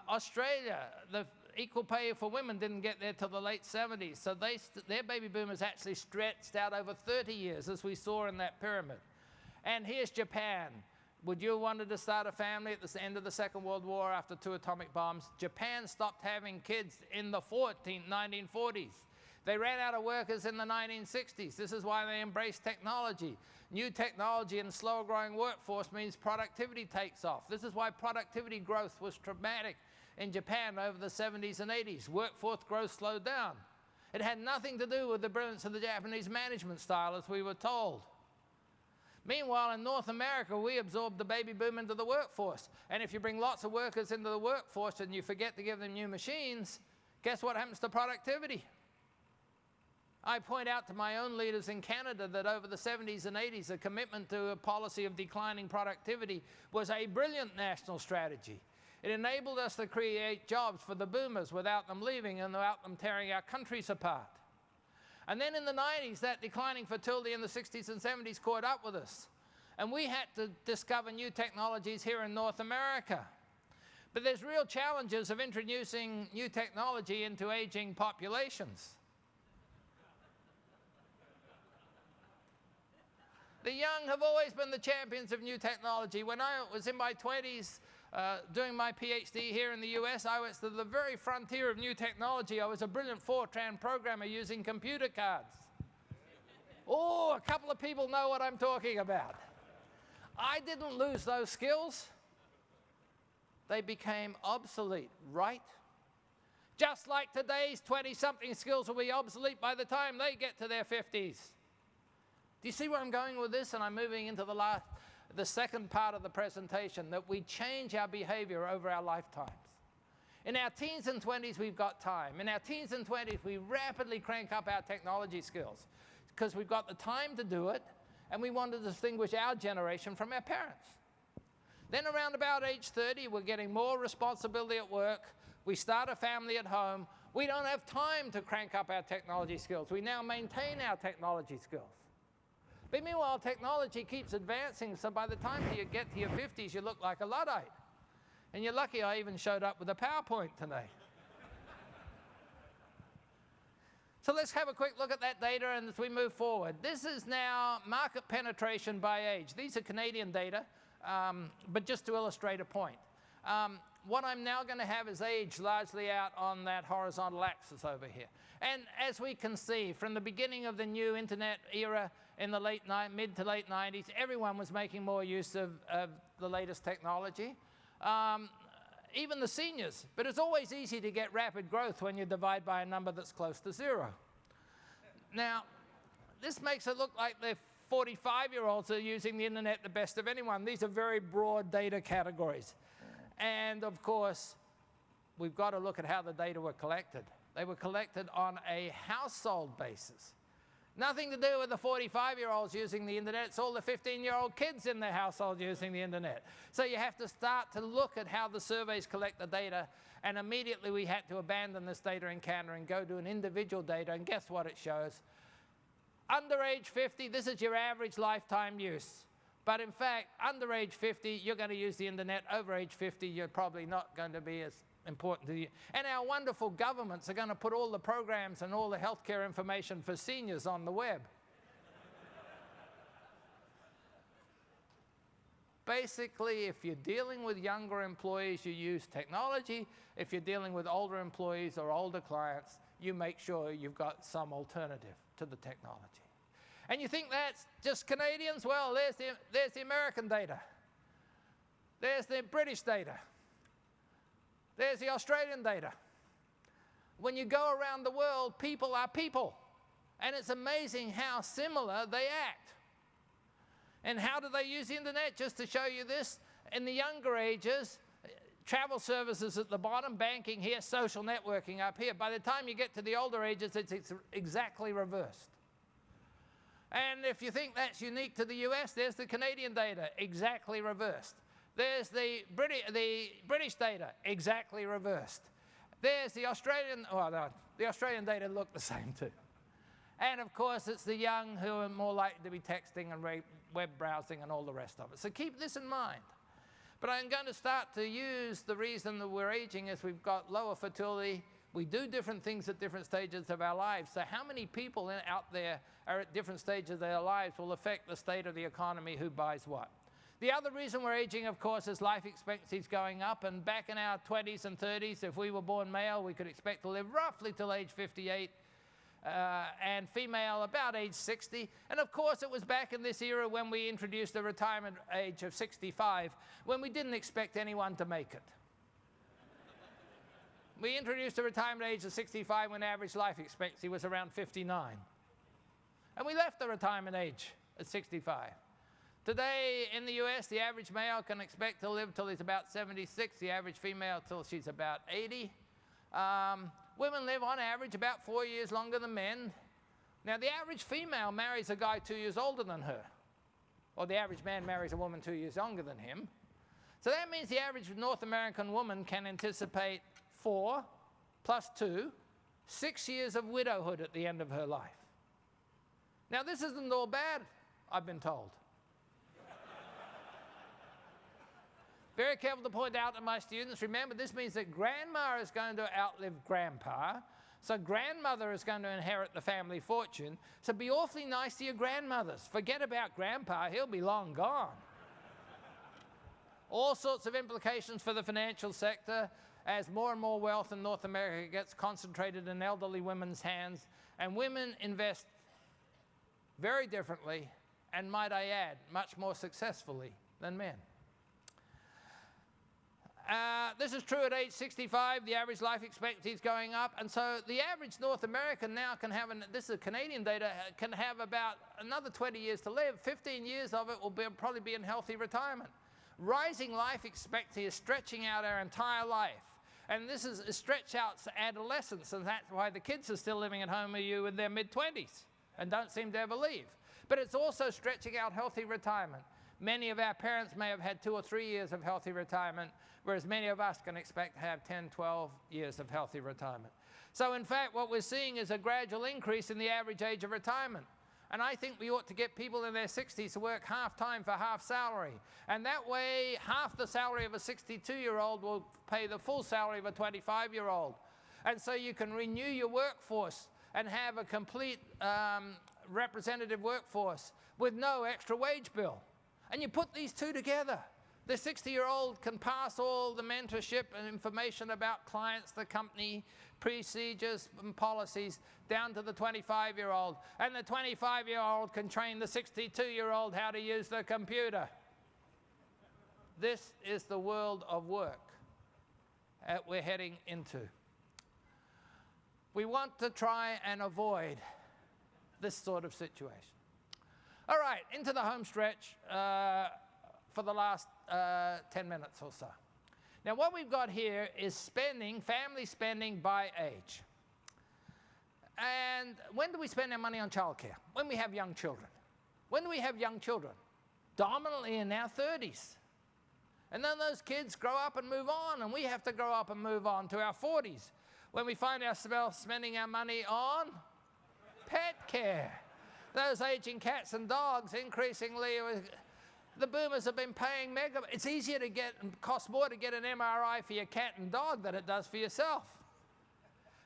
Australia, the equal pay for women didn't get there till the late 70s, so their baby boom is actually stretched out over 30 years, as we saw in that pyramid. And here's Japan. Would you have wanted to start a family at the end of the Second World War after 2 atomic bombs? Japan stopped having kids in the 1940s. They ran out of workers in the 1960s. This is why they embraced technology. New technology and slower growing workforce means productivity takes off. This is why productivity growth was dramatic in Japan over the 70s and 80s. Workforce growth slowed down. It had nothing to do with the brilliance of the Japanese management style, as we were told. Meanwhile, in North America, we absorbed the baby boom into the workforce. And if you bring lots of workers into the workforce and you forget to give them new machines, guess what happens to productivity? I point out to my own leaders in Canada that over the 70s and 80s, a commitment to a policy of declining productivity was a brilliant national strategy. It enabled us to create jobs for the boomers without them leaving and without them tearing our countries apart. And then in the 90s, that declining fertility in the 60s and 70s caught up with us. And we had to discover new technologies here in North America. But there's real challenges of introducing new technology into aging populations. The young have always been the champions of new technology. When I was in my 20s doing my PhD here in the US, I was to the very frontier of new technology. I was a brilliant Fortran programmer using computer cards. Oh, a couple of people know what I'm talking about. I didn't lose those skills. They became obsolete, right? Just like today's 20-something skills will be obsolete by the time they get to their 50s. Do you see where I'm going with this? And I'm moving into the second part of the presentation, that we change our behavior over our lifetimes. In our teens and 20s, we've got time. In our teens and 20s, we rapidly crank up our technology skills because we've got the time to do it, and we want to distinguish our generation from our parents. Then around about age 30, we're getting more responsibility at work. We start a family at home. We don't have time to crank up our technology skills. We now maintain our technology skills. But meanwhile, technology keeps advancing, so by the time you get to your 50s, you look like a Luddite. And you're lucky I even showed up with a PowerPoint today. So let's have a quick look at that data and as we move forward. This is now market penetration by age. These are Canadian data, but just to illustrate a point. What I'm now going to have is age largely out on that horizontal axis over here. And as we can see, from the beginning of the new internet era, in the mid to late 90s, everyone was making more use of the latest technology. Even the seniors. But it's always easy to get rapid growth when you divide by a number that's close to 0. Now, this makes it look like the 45-year-olds are using the internet the best of anyone. These are very broad data categories. And of course, we've got to look at how the data were collected. They were collected on a household basis. Nothing to do with the 45-year-olds using the internet. It's all the 15-year-old kids in their household using the internet. So you have to start to look at how the surveys collect the data. And immediately we had to abandon this data encounter and go to an individual data. And guess what it shows? Under age 50, this is your average lifetime use. But in fact, under age 50, you're going to use the internet. Over age 50, you're probably not going to be as important to you. And our wonderful governments are going to put all the programs and all the healthcare information for seniors on the web. Basically, if you're dealing with younger employees, you use technology. If you're dealing with older employees or older clients, you make sure you've got some alternative to the technology. And you think that's just Canadians? Well, there's the American data. There's the British data. There's the Australian data. When you go around the world, people are people. And it's amazing how similar they act. And how do they use the internet? Just to show you this, in the younger ages, travel services at the bottom, banking here, social networking up here. By the time you get to the older ages, it's exactly reversed. And if you think that's unique to the US, there's the Canadian data, exactly reversed. There's the British data, exactly reversed. There's the Australian, well, no, the Australian data look the same too. And of course, it's the young who are more likely to be texting and web browsing and all the rest of it. So keep this in mind. But I'm going to start to use the reason that we're aging is we've got lower fertility. We do different things at different stages of our lives. So how many people out there are at different stages of their lives will affect the state of the economy, who buys what. The other reason we're aging, of course, is life expectancy is going up. And back in our 20s and 30s, if we were born male, we could expect to live roughly till age 58, and female about age 60. And of course, it was back in this era when we introduced the retirement age of 65, when we didn't expect anyone to make it. We introduced the retirement age of 65 when average life expectancy was around 59. And we left the retirement age at 65. Today in the US, the average male can expect to live till he's about 76, the average female till she's about 80. Women live on average about 4 years longer than men. Now the average female marries a guy 2 years older than her. Or the average man marries a woman 2 years younger than him. So that means the average North American woman can anticipate 4 plus 2, 6 years of widowhood at the end of her life. Now this isn't all bad, I've been told. Very careful to point out to my students, remember this means that grandma is going to outlive grandpa, so grandmother is going to inherit the family fortune, so be awfully nice to your grandmothers. Forget about grandpa, he'll be long gone. All sorts of implications for the financial sector as more and more wealth in North America gets concentrated in elderly women's hands, and women invest very differently, and might I add, much more successfully than men. This is true at age 65, the average life expectancy is going up, and so the average North American now can have, this is Canadian data, can have about another 20 years to live. 15 years of it will probably be in healthy retirement. Rising life expectancy is stretching out our entire life, and this is stretched out to adolescence, and that's why the kids are still living at home with you in their mid-20s and don't seem to ever leave. But it's also stretching out healthy retirement. Many of our parents may have had 2 or 3 years of healthy retirement, whereas many of us can expect to have 10, 12 years of healthy retirement. So in fact, what we're seeing is a gradual increase in the average age of retirement. And I think we ought to get people in their 60s to work half time for half salary. And that way, half the salary of a 62-year-old will pay the full salary of a 25-year-old. And so you can renew your workforce and have a complete representative workforce with no extra wage bill. And you put these two together, The 60-year-old can pass all the mentorship and information about clients, the company, procedures and policies down to the 25-year-old. And the 25-year-old can train the 62-year-old how to use the computer. This is the world of work that we're heading into. We want to try and avoid this sort of situation. All right, into the home stretch for the last 10 minutes or so. Now, what we've got here is spending, family spending by age. And when do we spend our money on childcare? When we have young children. When do we have young children? Dominantly in our 30s. And then those kids grow up and move on, and we have to grow up and move on to our 40s, when we find ourselves spending our money on pet care. Those aging cats and dogs, increasingly, the boomers have been paying mega. It's easier to get, and costs more to get an MRI for your cat and dog than it does for yourself.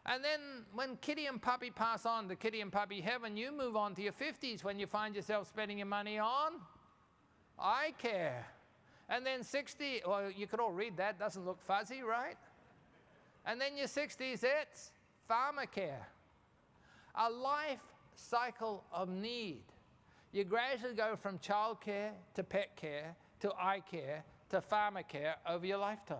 And then when kitty and puppy pass on to kitty and puppy heaven, you move on to your 50s when you find yourself spending your money on eye care. And then 60, well, you could all read that, doesn't look fuzzy, right? And then your 60s, it's pharmacare. A life cycle of need. You gradually go from childcare to pet care to eye care to pharmacare over your lifetime.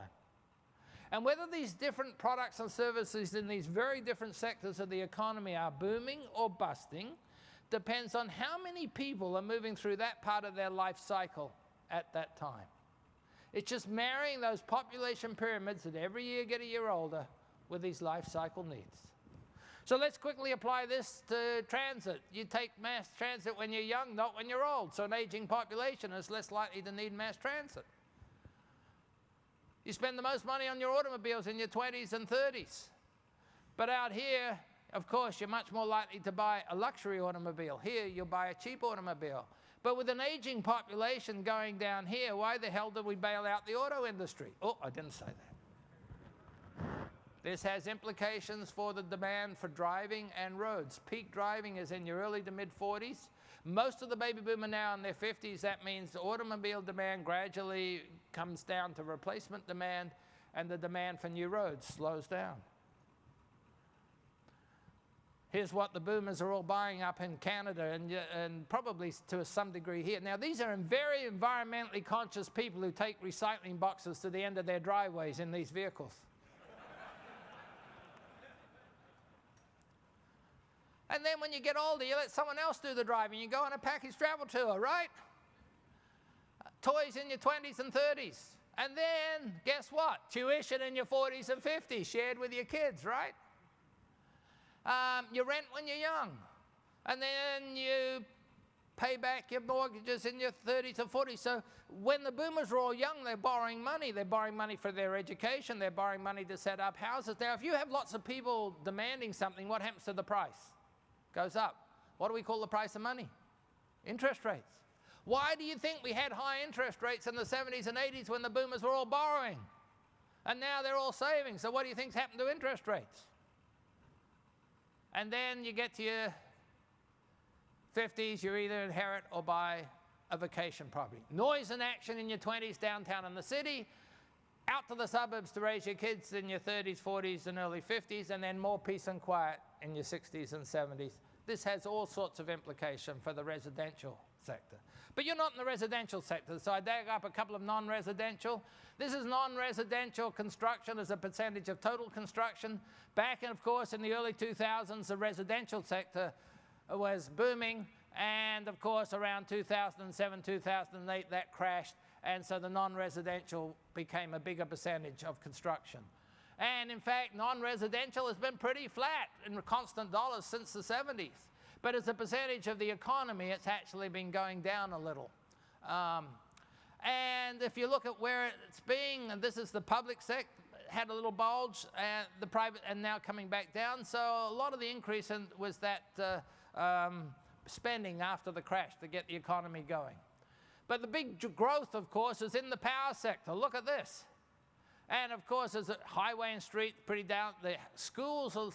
And whether these different products and services in these very different sectors of the economy are booming or busting depends on how many people are moving through that part of their life cycle at that time. It's just marrying those population pyramids that every year get a year older with these life cycle needs. So let's quickly apply this to transit. You take mass transit when you're young, not when you're old. So an aging population is less likely to need mass transit. You spend the most money on your automobiles in your 20s and 30s. But out here, of course, you're much more likely to buy a luxury automobile. Here, you'll buy a cheap automobile. But with an aging population going down here, why the hell did we bail out the auto industry? Oh, I didn't say that. This has implications for the demand for driving and roads. Peak driving is in your early to mid-40s. Most of the baby boomers now in their 50s, that means the automobile demand gradually comes down to replacement demand, and the demand for new roads slows down. Here's what the boomers are all buying up in Canada and probably to some degree here. Now, these are very environmentally conscious people who take recycling boxes to the end of their driveways in these vehicles. And then when you get older, you let someone else do the driving. You go on a package travel tour, right? Toys in your 20s and 30s. And then, guess what? Tuition in your 40s and 50s, shared with your kids, right? You rent when you're young. And then you pay back your mortgages in your 30s and 40s. So when the boomers are all young, they're borrowing money. They're borrowing money for their education. They're borrowing money to set up houses. Now, if you have lots of people demanding something, what happens to the price? Goes up. What do we call the price of money? Interest rates. Why do you think we had high interest rates in the 70s and 80s when the boomers were all borrowing? And now they're all saving. So what do you think's happened to interest rates? And then you get to your 50s, you either inherit or buy a vacation property. Noise and action in your 20s downtown in the city, out to the suburbs to raise your kids in your 30s, 40s, and early 50s, and then more peace and quiet in your 60s and 70s. This has all sorts of implication for the residential sector. But you're not in the residential sector, so I dug up a couple of non-residential. This is non-residential construction as a percentage of total construction. Back, of course, in the early 2000s, the residential sector was booming, and of course, around 2007, 2008, that crashed, and so the non-residential became a bigger percentage of construction. And in fact, non-residential has been pretty flat in constant dollars since the 70s. But as a percentage of the economy, it's actually been going down a little. And if you look at where it's being, and this is the public sector, had a little bulge, and the private, and now coming back down. So a lot of the increase was that spending after the crash to get the economy going. But the big growth, of course, is in the power sector. Look at this. And of course, there's a highway and street pretty down. The schools are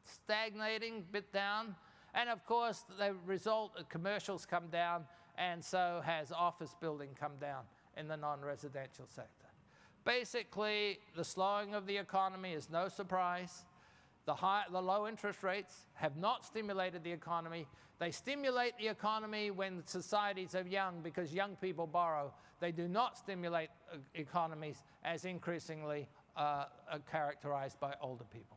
stagnating, a bit down. And of course, the result of commercials come down, and so has office building come down in the non-residential sector. Basically, the slowing of the economy is no surprise. The low interest rates have not stimulated the economy. They stimulate the economy when societies are young because young people borrow. They do not stimulate economies as increasingly characterized by older people.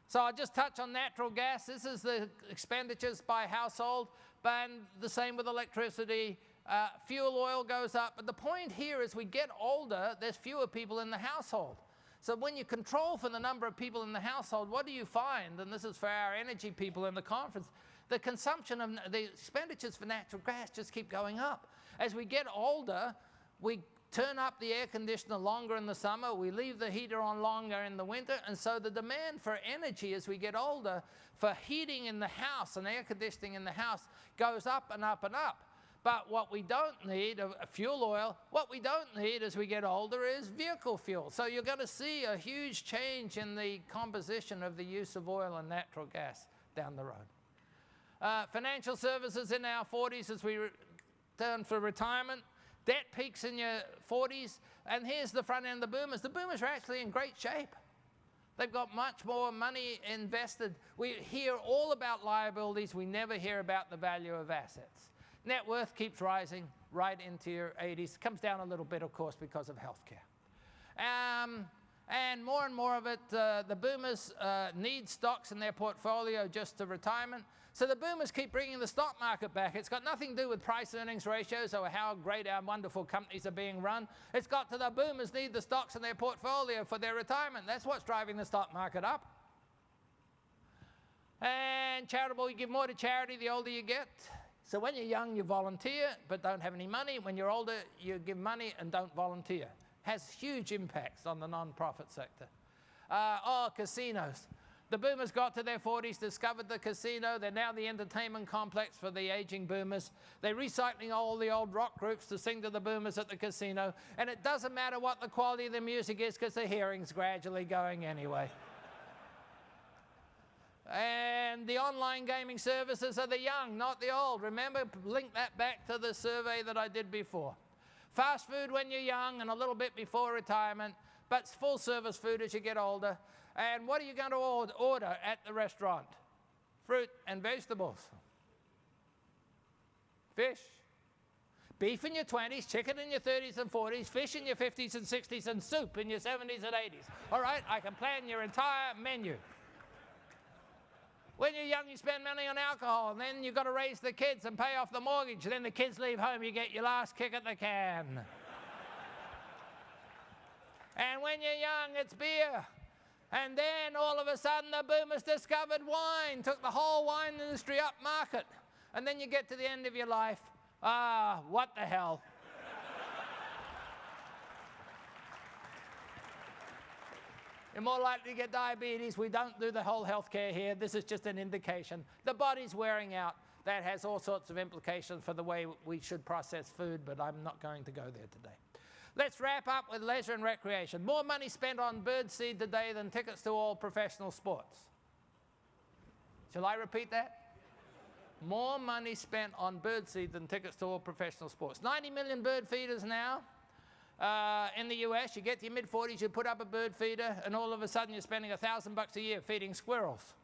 So I'll just touch on natural gas. This is the expenditures by household, and the same with electricity. Fuel oil goes up, but the point here is we get older, there's fewer people in the household. So when you control for the number of people in the household, what do you find? And this is for our energy people in the conference. The consumption of the expenditures for natural gas just keep going up. As we get older, we turn up the air conditioner longer in the summer, we leave the heater on longer in the winter, and so the demand for energy as we get older for heating in the house and air conditioning in the house goes up and up and up. But what we don't need, fuel oil, what we don't need as we get older is vehicle fuel. So you're going to see a huge change in the composition of the use of oil and natural gas down the road. Financial services in our 40s as we turn for retirement. Debt peaks in your 40s. And here's the front end of the boomers. The boomers are actually in great shape. They've got much more money invested. We hear all about liabilities. We never hear about the value of assets. Net worth keeps rising right into your 80s. Comes down a little bit, of course, because of healthcare. And more of it, the boomers need stocks in their portfolio just to retirement. So the boomers keep bringing the stock market back. It's got nothing to do with price-earnings ratios or how great our wonderful companies are being run. It's got to the boomers need the stocks in their portfolio for their retirement. That's what's driving the stock market up. And charitable, you give more to charity the older you get. So when you're young, you volunteer, but don't have any money. When you're older, you give money and don't volunteer. Has huge impacts on the non-profit sector. Casinos. The boomers got to their 40s, discovered the casino. They're now the entertainment complex for the aging boomers. They're recycling all the old rock groups to sing to the boomers at the casino. And it doesn't matter what the quality of the music is because the hearing's gradually going anyway. And the online gaming services are the young, not the old. Remember, link that back to the survey that I did before. Fast food when you're young and a little bit before retirement, but full service food as you get older. And what are you going to order at the restaurant? Fruit and vegetables. Fish. Beef in your 20s, chicken in your 30s and 40s, fish in your 50s and 60s, and soup in your 70s and 80s. All right, I can plan your entire menu. When you're young, you spend money on alcohol, and then you've got to raise the kids and pay off the mortgage. And then the kids leave home, you get your last kick at the can. And when you're young, it's beer. And then all of a sudden, the boomers discovered wine, took the whole wine industry up market. And then you get to the end of your life, what the hell? You're more likely to get diabetes. We don't do the whole healthcare here. This is just an indication. The body's wearing out. That has all sorts of implications for the way we should process food, but I'm not going to go there today. Let's wrap up with leisure and recreation. More money spent on birdseed today than tickets to all professional sports. Shall I repeat that? More money spent on birdseed than tickets to all professional sports. 90 million bird feeders now. In the US, you get to your mid-40s, you put up a bird feeder, and all of a sudden you're spending $1,000 a year feeding squirrels.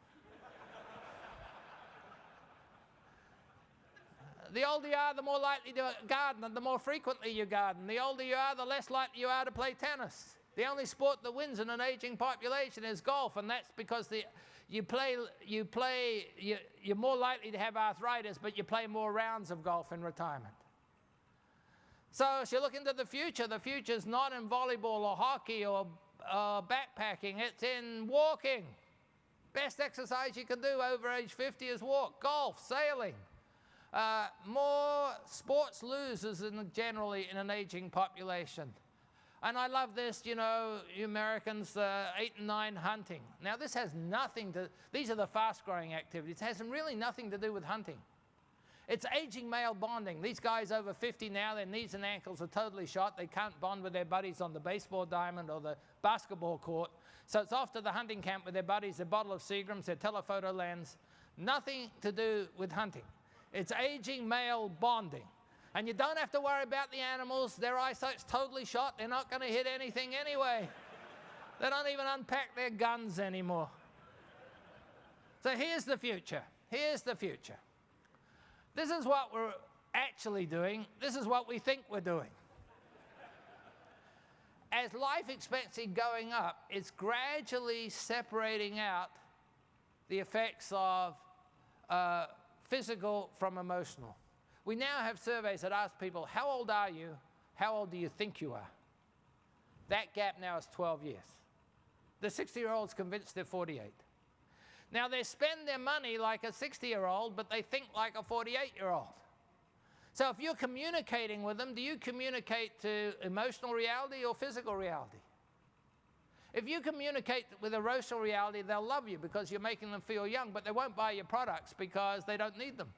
The older you are, the more likely to garden, and the more frequently you garden. The older you are, the less likely you are to play tennis. The only sport that wins in an aging population is golf, and that's because you're more likely to have arthritis, but you play more rounds of golf in retirement. So as you look into the future's not in volleyball or hockey or backpacking, it's in walking. Best exercise you can do over age 50 is walk, golf, sailing. More sports losers generally in an aging population. And I love this, you Americans, 8 and 9 hunting. Now this has nothing to, these are the fast growing activities. It has really nothing to do with hunting. It's aging male bonding. These guys over 50 now, their knees and ankles are totally shot. They can't bond with their buddies on the baseball diamond or the basketball court. So it's off to the hunting camp with their buddies, their bottle of Seagrams, their telephoto lens. Nothing to do with hunting. It's aging male bonding. And you don't have to worry about the animals. Their eyesight's totally shot. They're not going to hit anything anyway. They don't even unpack their guns anymore. So here's the future. Here's the future. This is what we're actually doing. This is what we think we're doing. As life expectancy going up, it's gradually separating out the effects of physical from emotional. We now have surveys that ask people, how old are you? How old do you think you are? That gap now is 12 years. The 60-year-old's convinced they're 48. Now, they spend their money like a 60-year-old, but they think like a 48-year-old. So if you're communicating with them, do you communicate to emotional reality or physical reality? If you communicate with emotional reality, they'll love you because you're making them feel young, but they won't buy your products because they don't need them.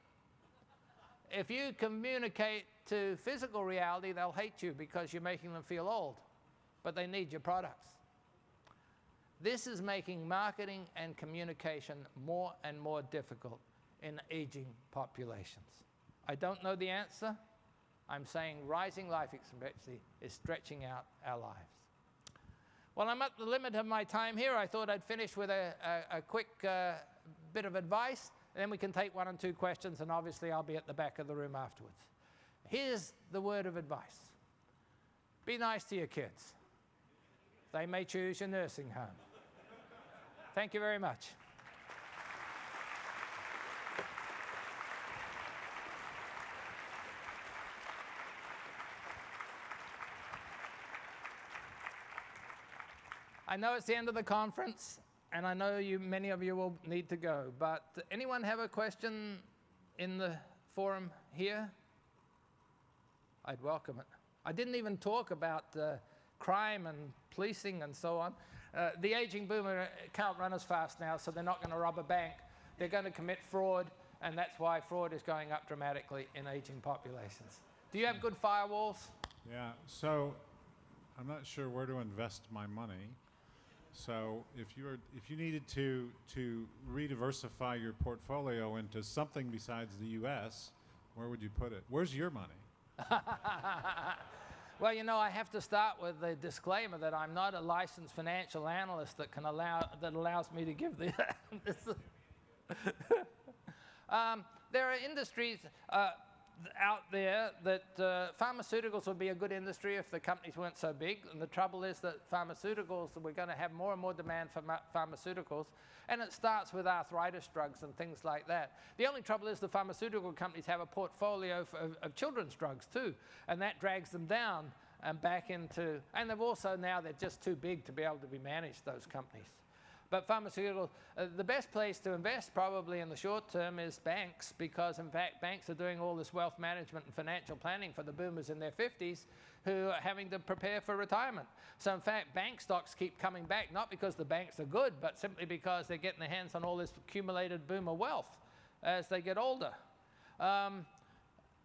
If you communicate to physical reality, they'll hate you because you're making them feel old, but they need your products. This is making marketing and communication more and more difficult in aging populations. I don't know the answer. I'm saying rising life expectancy is stretching out our lives. Well, I'm at the limit of my time here. I thought I'd finish with a quick bit of advice. Then we can take 1 and 2 questions, and obviously I'll be at the back of the room afterwards. Here's the word of advice. Be nice to your kids. They may choose your nursing home. Thank you very much. I know it's the end of the conference, and I know many of you will need to go, but anyone have a question in the forum here? I'd welcome it. I didn't even talk about crime and policing and so on. The aging boomer can't run as fast now, so they're not going to rob a bank. They're going to commit fraud, and that's why fraud is going up dramatically in aging populations. Do you have good firewalls? Yeah, so I'm not sure where to invest my money. So if you needed to re-diversify your portfolio into something besides the U.S., where would you put it? Where's your money? Well, you know, I have to start with the disclaimer that I'm not a licensed financial analyst that allows me to give this. There are industries out there that pharmaceuticals would be a good industry if the companies weren't so big. And the trouble is that pharmaceuticals, we're going to have more and more demand for pharmaceuticals. And it starts with arthritis drugs and things like that. The only trouble is the pharmaceutical companies have a portfolio of children's drugs too. And that drags them down and back into, and they've also now, they're just too big to be able to be managed, those companies. But pharmaceuticals, the best place to invest probably in the short term is banks, because in fact banks are doing all this wealth management and financial planning for the boomers in their 50s who are having to prepare for retirement. So in fact bank stocks keep coming back, not because the banks are good, but simply because they're getting their hands on all this accumulated boomer wealth as they get older.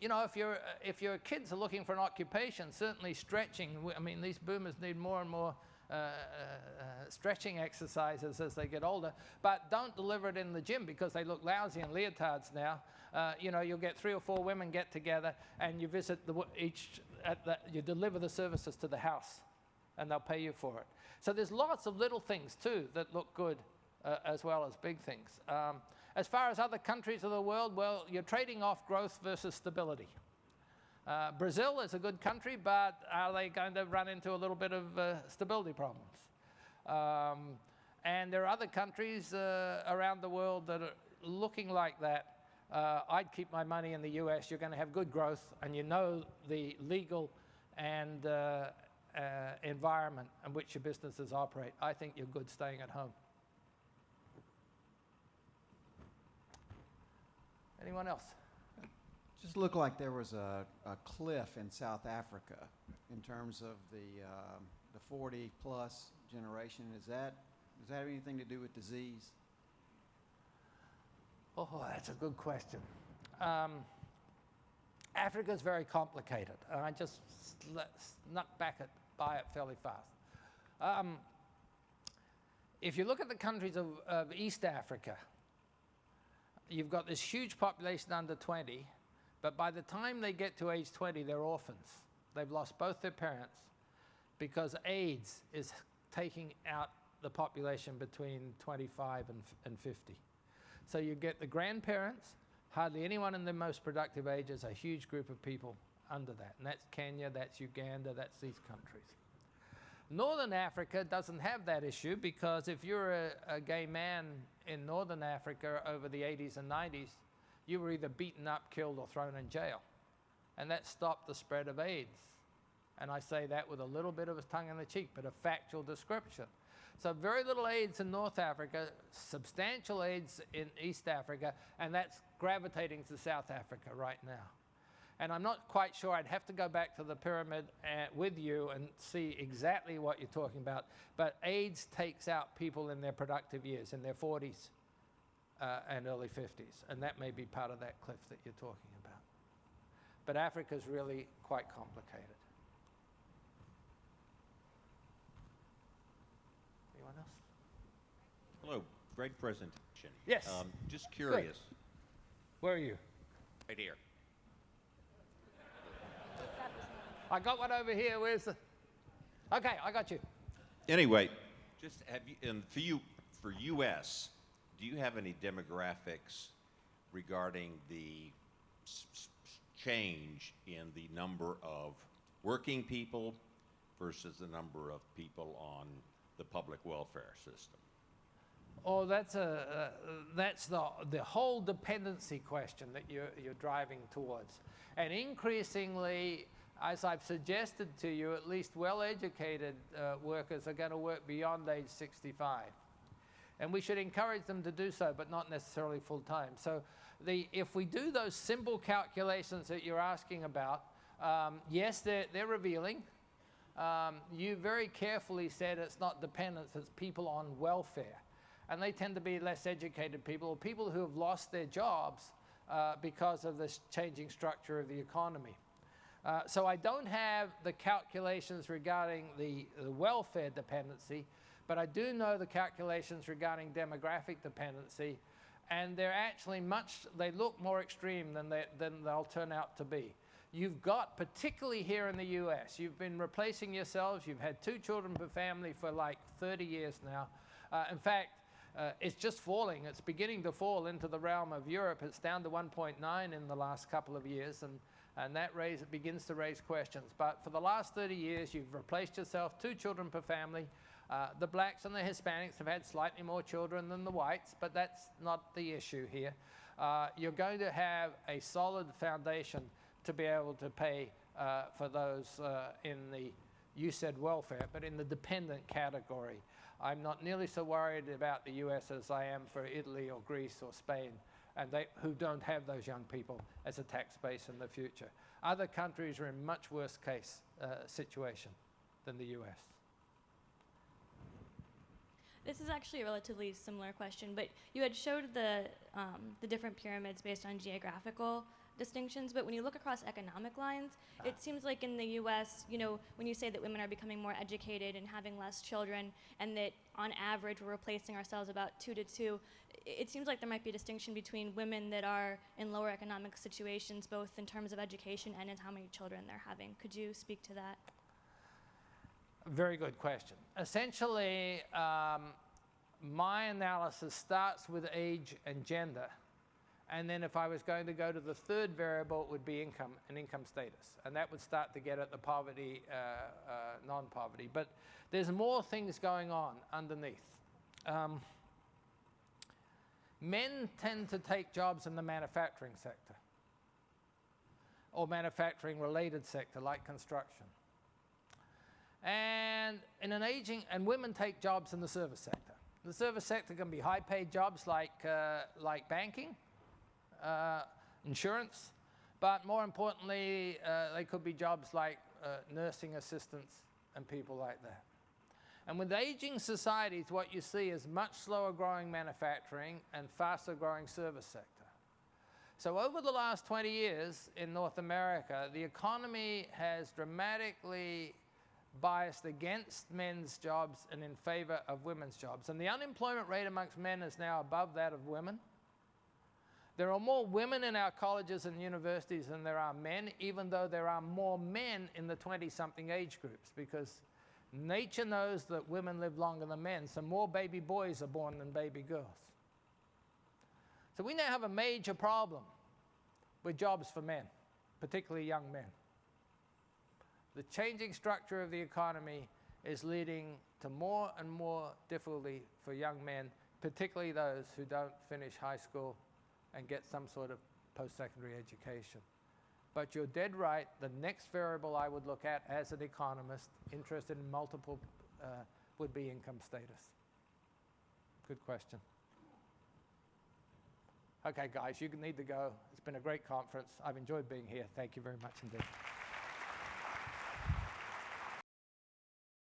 You know, if your kids are looking for an occupation, certainly stretching, I mean, these boomers need more and more stretching exercises as they get older, but don't deliver it in the gym because they look lousy in leotards now. You know, you'll get 3 or 4 women get together and you visit you deliver the services to the house and they'll pay you for it. So there's lots of little things too that look good as well as big things. As far as other countries of the world, well, you're trading off growth versus stability. Brazil is a good country, but are they going to run into a little bit of stability problems? And there are other countries around the world that are looking like that. I'd keep my money in the US. You're going to have good growth, and you know the legal and environment in which your businesses operate. I think you're good staying at home. Anyone else? Just looked like there was a cliff in South Africa in terms of the 40-plus generation. Does that have anything to do with disease? Oh, that's a good question. Africa is very complicated. I just snuck by it fairly fast. If you look at the countries of East Africa, you've got this huge population under 20, But by the time they get to age 20, they're orphans. They've lost both their parents because AIDS is taking out the population between 25 and 50. So you get the grandparents, hardly anyone in their most productive ages, a huge group of people under that. And that's Kenya, that's Uganda, that's these countries. Northern Africa doesn't have that issue because if you're a gay man in Northern Africa over the 80s and 90s, you were either beaten up, killed, or thrown in jail. And that stopped the spread of AIDS. And I say that with a little bit of a tongue in the cheek, but a factual description. So very little AIDS in North Africa, substantial AIDS in East Africa, and that's gravitating to South Africa right now. And I'm not quite sure, I'd have to go back to the pyramid with you and see exactly what you're talking about. But AIDS takes out people in their productive years, in their 40s and early 50s. And that may be part of that cliff that you're talking about. But Africa's really quite complicated. Anyone else? Hello, great presentation. Yes. Just curious. Good. Where are you? Right here. I got one over here. Where's the... Okay, I got you. Anyway, just have you, and for U.S., do you have any demographics regarding the change in the number of working people versus the number of people on the public welfare system? Oh, that's the whole dependency question that you're driving towards. And increasingly, as I've suggested to you, at least well-educated workers are going to work beyond age 65. And we should encourage them to do so, but not necessarily full-time. So if we do those simple calculations that you're asking about, yes, they're revealing. You very carefully said it's not dependence, it's people on welfare. And they tend to be less educated people, or people who have lost their jobs because of this changing structure of the economy. So I don't have the calculations regarding the welfare dependency, but I do know the calculations regarding demographic dependency, and they're actually they look more extreme than they'll turn out to be. You've got, particularly here in the US, you've been replacing yourselves, you've had 2 children per family for like 30 years now. In fact, it's just falling. It's beginning to fall into the realm of Europe. It's down to 1.9 in the last couple of years, and that begins to raise questions. But for the last 30 years, you've replaced yourself, 2 children per family. The blacks and the Hispanics have had slightly more children than the whites, but that's not the issue here. You're going to have a solid foundation to be able to pay for those in the, you said welfare, but in the dependent category. I'm not nearly so worried about the US as I am for Italy or Greece or Spain, and who don't have those young people as a tax base in the future. Other countries are in much worse case situation than the US. This is actually a relatively similar question, but you had showed the different pyramids based on geographical distinctions, but when you look across economic lines, it seems like in the US, when you say that women are becoming more educated and having less children, and that on average we're replacing ourselves about 2 to 2, it seems like there might be a distinction between women that are in lower economic situations, both in terms of education and in how many children they're having. Could you speak to that? Very good question. Essentially, my analysis starts with age and gender. And then if I was going to go to the third variable, it would be income and income status. And that would start to get at the poverty, non-poverty. But there's more things going on underneath. Men tend to take jobs in the manufacturing sector or manufacturing-related sector like construction. And women take jobs in the service sector. The service sector can be high-paid jobs like banking, insurance, but more importantly, they could be jobs like nursing assistants and people like that. And with aging societies, what you see is much slower growing manufacturing and faster growing service sector. So over the last 20 years in North America, the economy has dramatically biased against men's jobs and in favor of women's jobs. And the unemployment rate amongst men is now above that of women. There are more women in our colleges and universities than there are men, even though there are more men in the 20-something age groups, because nature knows that women live longer than men, so more baby boys are born than baby girls. So we now have a major problem with jobs for men, particularly young men. The changing structure of the economy is leading to more and more difficulty for young men, particularly those who don't finish high school and get some sort of post-secondary education. But you're dead right, the next variable I would look at as an economist interested in multiple would be income status. Good question. Okay, guys, you need to go. It's been a great conference. I've enjoyed being here. Thank you very much indeed.